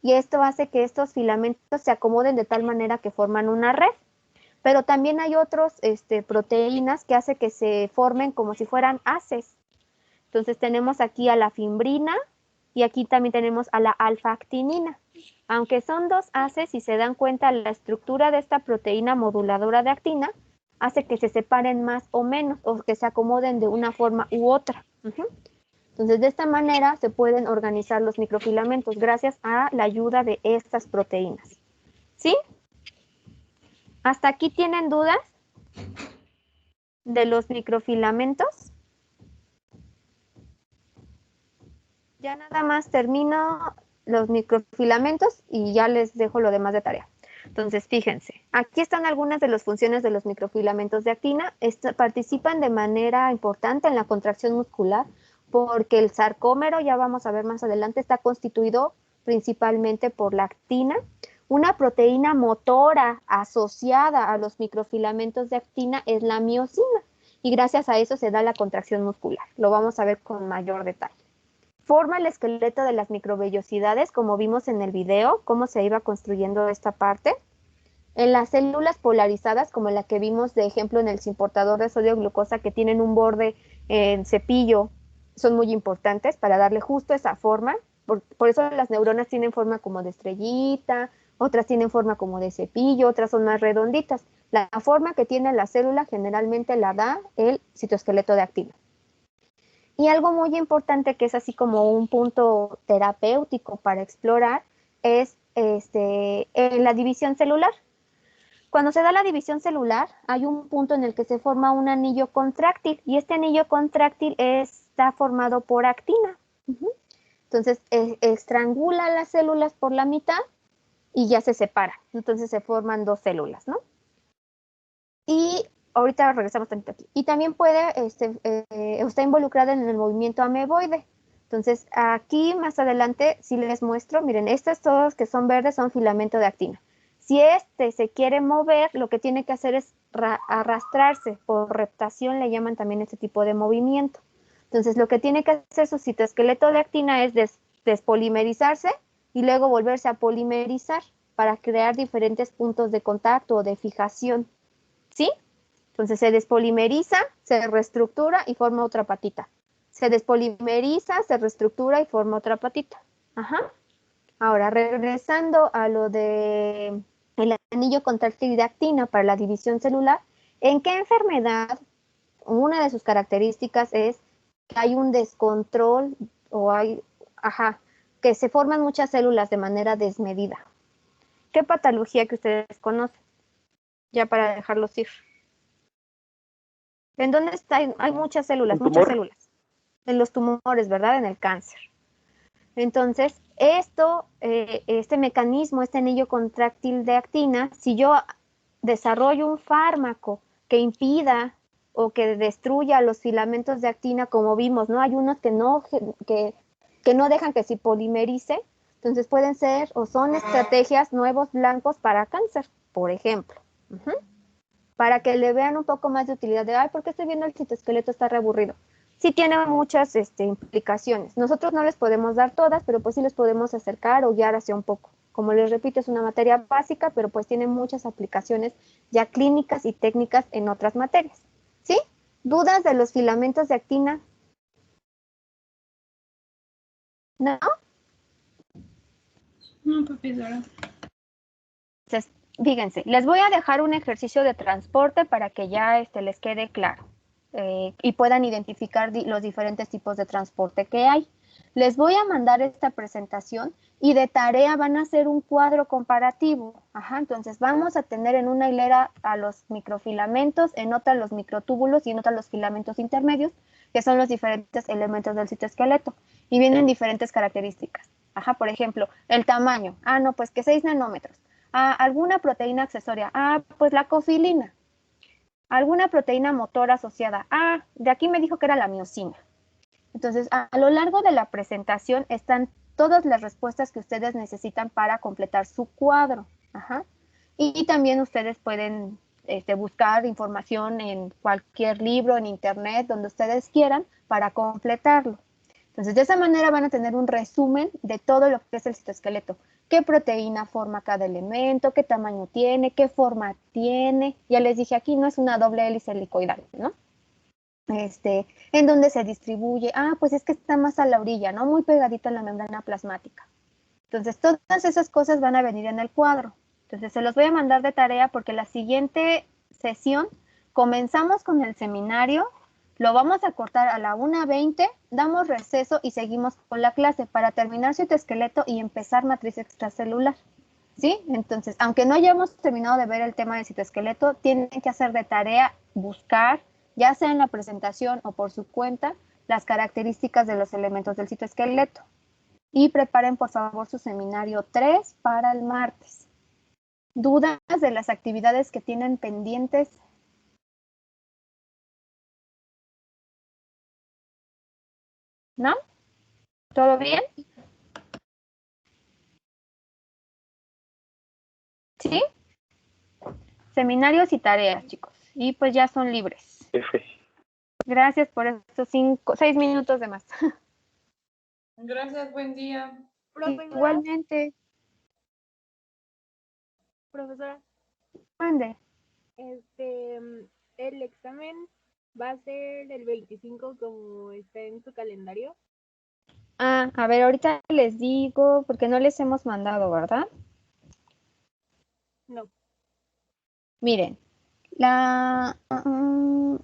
y esto hace que estos filamentos se acomoden de tal manera que forman una red. Pero también hay otros proteínas que hacen que se formen como si fueran haces. Entonces tenemos aquí a la fimbrina y aquí también tenemos a la alfa-actinina. Aunque son dos haces, si se dan cuenta, la estructura de esta proteína moduladora de actina hace que se separen más o menos o que se acomoden de una forma u otra. Entonces, de esta manera se pueden organizar los microfilamentos gracias a la ayuda de estas proteínas. ¿Sí? ¿Hasta aquí tienen dudas de los microfilamentos? Ya nada más termino los microfilamentos y ya les dejo lo demás de tarea. Entonces, fíjense, aquí están algunas de las funciones de los microfilamentos de actina. Participan de manera importante en la contracción muscular porque el sarcómero, ya vamos a ver más adelante, está constituido principalmente por la actina. Una proteína motora asociada a los microfilamentos de actina es la miosina y gracias a eso se da la contracción muscular. Lo vamos a ver con mayor detalle. Forma el esqueleto de las microvellosidades, como vimos en el video, cómo se iba construyendo esta parte. En las células polarizadas, como la que vimos de ejemplo en el simportador de sodio glucosa, que tienen un borde en cepillo, son muy importantes para darle justo esa forma. Por eso las neuronas tienen forma como de estrellita, otras tienen forma como de cepillo, otras son más redonditas. La forma que tiene la célula generalmente la da el citoesqueleto de actina. Y algo muy importante que es así como un punto terapéutico para explorar es en la división celular. Cuando se da la división celular, hay un punto en el que se forma un anillo contráctil y este anillo contráctil está formado por actina. Entonces, estrangula las células por la mitad y ya se separa. Entonces, se forman dos células, ¿no? Y ahorita regresamos tantito aquí. Y también está involucrada en el movimiento ameboide. Entonces, aquí más adelante, si les muestro, miren, estos todos que son verdes son filamento de actina. Si se quiere mover, lo que tiene que hacer es arrastrarse, por reptación le llaman también este tipo de movimiento. Entonces, lo que tiene que hacer su citoesqueleto de actina es despolimerizarse y luego volverse a polimerizar para crear diferentes puntos de contacto o de fijación. ¿Sí? Entonces se despolimeriza, se reestructura y forma otra patita. Se despolimeriza, se reestructura y forma otra patita. Ahora, regresando a lo de el anillo contráctil de actina para la división celular, ¿en qué enfermedad? Una de sus características es que hay un descontrol o que se forman muchas células de manera desmedida. ¿Qué patología que ustedes conocen? Ya para dejarlos ir. ¿En dónde está? Hay muchas células, muchas células. En los tumores, ¿verdad? En el cáncer. Entonces, este mecanismo, este anillo contráctil de actina, si yo desarrollo un fármaco que impida o que destruya los filamentos de actina, como vimos, ¿no? Hay unos que no dejan que se polimerice, entonces pueden ser o son estrategias nuevos blancos para cáncer, por ejemplo. Para que le vean un poco más de utilidad de, ¿por qué estoy viendo el citoesqueleto? Está reaburrido. Sí tiene muchas implicaciones. Nosotros no les podemos dar todas, pero pues sí les podemos acercar o guiar hacia un poco. Como les repito, es una materia básica, pero pues tiene muchas aplicaciones ya clínicas y técnicas en otras materias. ¿Sí? ¿Dudas de los filamentos de actina? ¿No? No, profesora. Entonces, fíjense, les voy a dejar un ejercicio de transporte para que ya les quede claro y puedan identificar los diferentes tipos de transporte que hay. les voy a mandar esta presentación y de tarea van a hacer un cuadro comparativo. Ajá, entonces vamos a tener en una hilera a los microfilamentos, en otra los microtúbulos y en otra los filamentos intermedios, que son los diferentes elementos del citoesqueleto y vienen diferentes características. Ajá, por ejemplo, el tamaño. Ah, no, pues que 6 nanómetros. Ah, alguna proteína accesoria. Ah, pues la cofilina. Alguna proteína motor asociada. Ah, de aquí me dijo que era la miosina. Entonces, a lo largo de la presentación están todas las respuestas que ustedes necesitan para completar su cuadro. Ajá. Y también ustedes pueden buscar información en cualquier libro, en internet, donde ustedes quieran, para completarlo. Entonces, de esa manera van a tener un resumen de todo lo que es el citoesqueleto. ¿Qué proteína forma cada elemento? ¿Qué tamaño tiene? ¿Qué forma tiene? Ya les dije, aquí no es una doble hélice helicoidal, ¿no? En dónde se distribuye. Ah, pues es que está más a la orilla, ¿no? Muy pegadita a la membrana plasmática. Entonces, todas esas cosas van a venir en el cuadro. Entonces, se los voy a mandar de tarea porque la siguiente sesión comenzamos con el seminario, lo vamos a cortar a la 1:20, damos receso y seguimos con la clase para terminar citoesqueleto y empezar matriz extracelular. ¿Sí? Entonces, aunque no hayamos terminado de ver el tema del citoesqueleto, tienen que hacer de tarea buscar, ya sea en la presentación o por su cuenta, las características de los elementos del citoesqueleto. Y preparen, por favor, su seminario 3 para el martes. ¿Dudas de las actividades que tienen pendientes? ¿No? ¿Todo bien? ¿Sí? Seminarios y tareas, chicos. Y pues ya son libres. Gracias por estos 6 minutos de más. Gracias, buen día. Profesora, Igualmente. profesora, Mande. el examen va a ser el 25 como está en su calendario. Ah, a ver, ahorita les digo, porque no les hemos mandado, ¿verdad? No. Miren,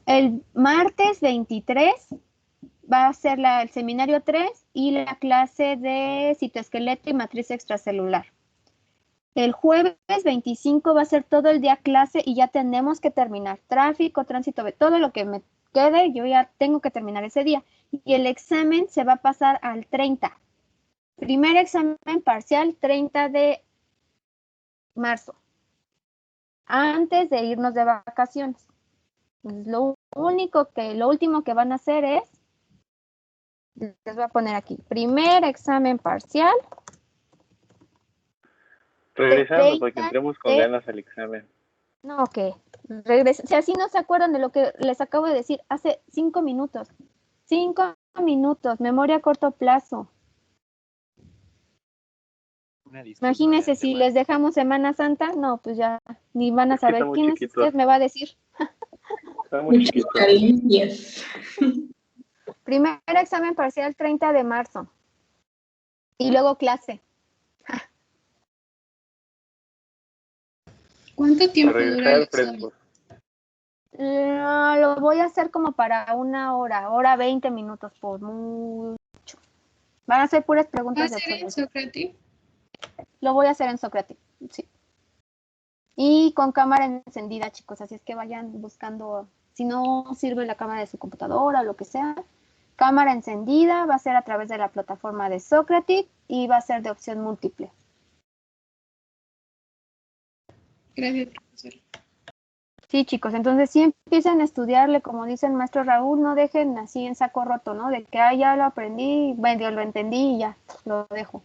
el martes 23 va a ser el seminario 3 y la clase de citoesqueleto y matriz extracelular. El jueves 25 va a ser todo el día clase y ya tenemos que terminar. Tráfico, tránsito, todo lo que me quede, yo ya tengo que terminar ese día. Y el examen se va a pasar al 30. Primer examen parcial, 30 de marzo. Antes de irnos de vacaciones. Entonces, lo último que van a hacer es, les voy a poner aquí, primer examen parcial. Regresando porque 30 entremos con de- ganas al examen. No, que regresen. Si así no se acuerdan de lo que les acabo de decir hace 5 minutos. 5 minutos, memoria a corto plazo. Una disculpa Imagínense de si antemano. les dejamos Semana Santa, no, pues ya ni van a Es que saber está muy quién es chiquito. usted, me va a decir. Está muy Muchas chiquito. caricias. Primer examen parcial 30 de marzo. Y luego clase. ¿Cuánto Para tiempo dura regresar el examen? frescos. Lo voy a hacer como para 1 hora 20 minutos por mucho. Van a ser puras ¿Va a preguntas de ser en observación. Sócrates? Lo voy a hacer en Sócrates, sí. Y con cámara encendida, chicos, así es que vayan buscando, si no sirve la cámara de su computadora o lo que sea, cámara encendida, va a ser a través de la plataforma de Sócrates y va a ser de opción múltiple. Gracias, profesor. Sí, chicos, entonces sí empiecen a estudiarle, como dice el maestro Raúl, no dejen así en saco roto, ¿no? De que, ya lo aprendí, bueno, lo entendí y ya, lo dejo.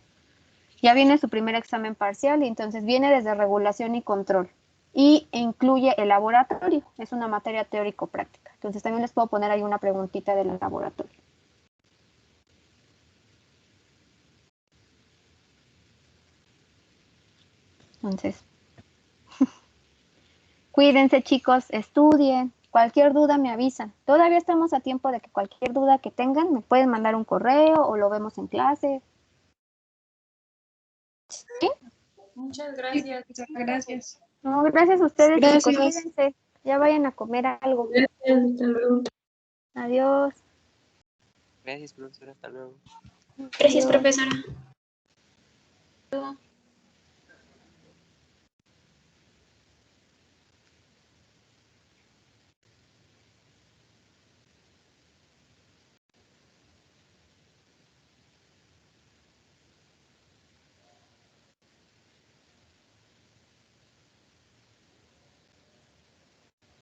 Ya viene su primer examen parcial y entonces viene desde regulación y control. Y incluye el laboratorio, es una materia teórico-práctica. Entonces también les puedo poner ahí una preguntita del laboratorio. Entonces, cuídense, chicos, estudien. Cualquier duda me avisan. Todavía estamos a tiempo de que cualquier duda que tengan me pueden mandar un correo o lo vemos en clase. ¿Sí? Muchas Sí, gracias. profesor, gracias. No, gracias a ustedes, chicos. Gracias. Cuídense. Ya vayan a comer algo. Gracias, hasta luego. Adiós. Gracias, profesora. Hasta luego. Gracias, Adiós. profesora.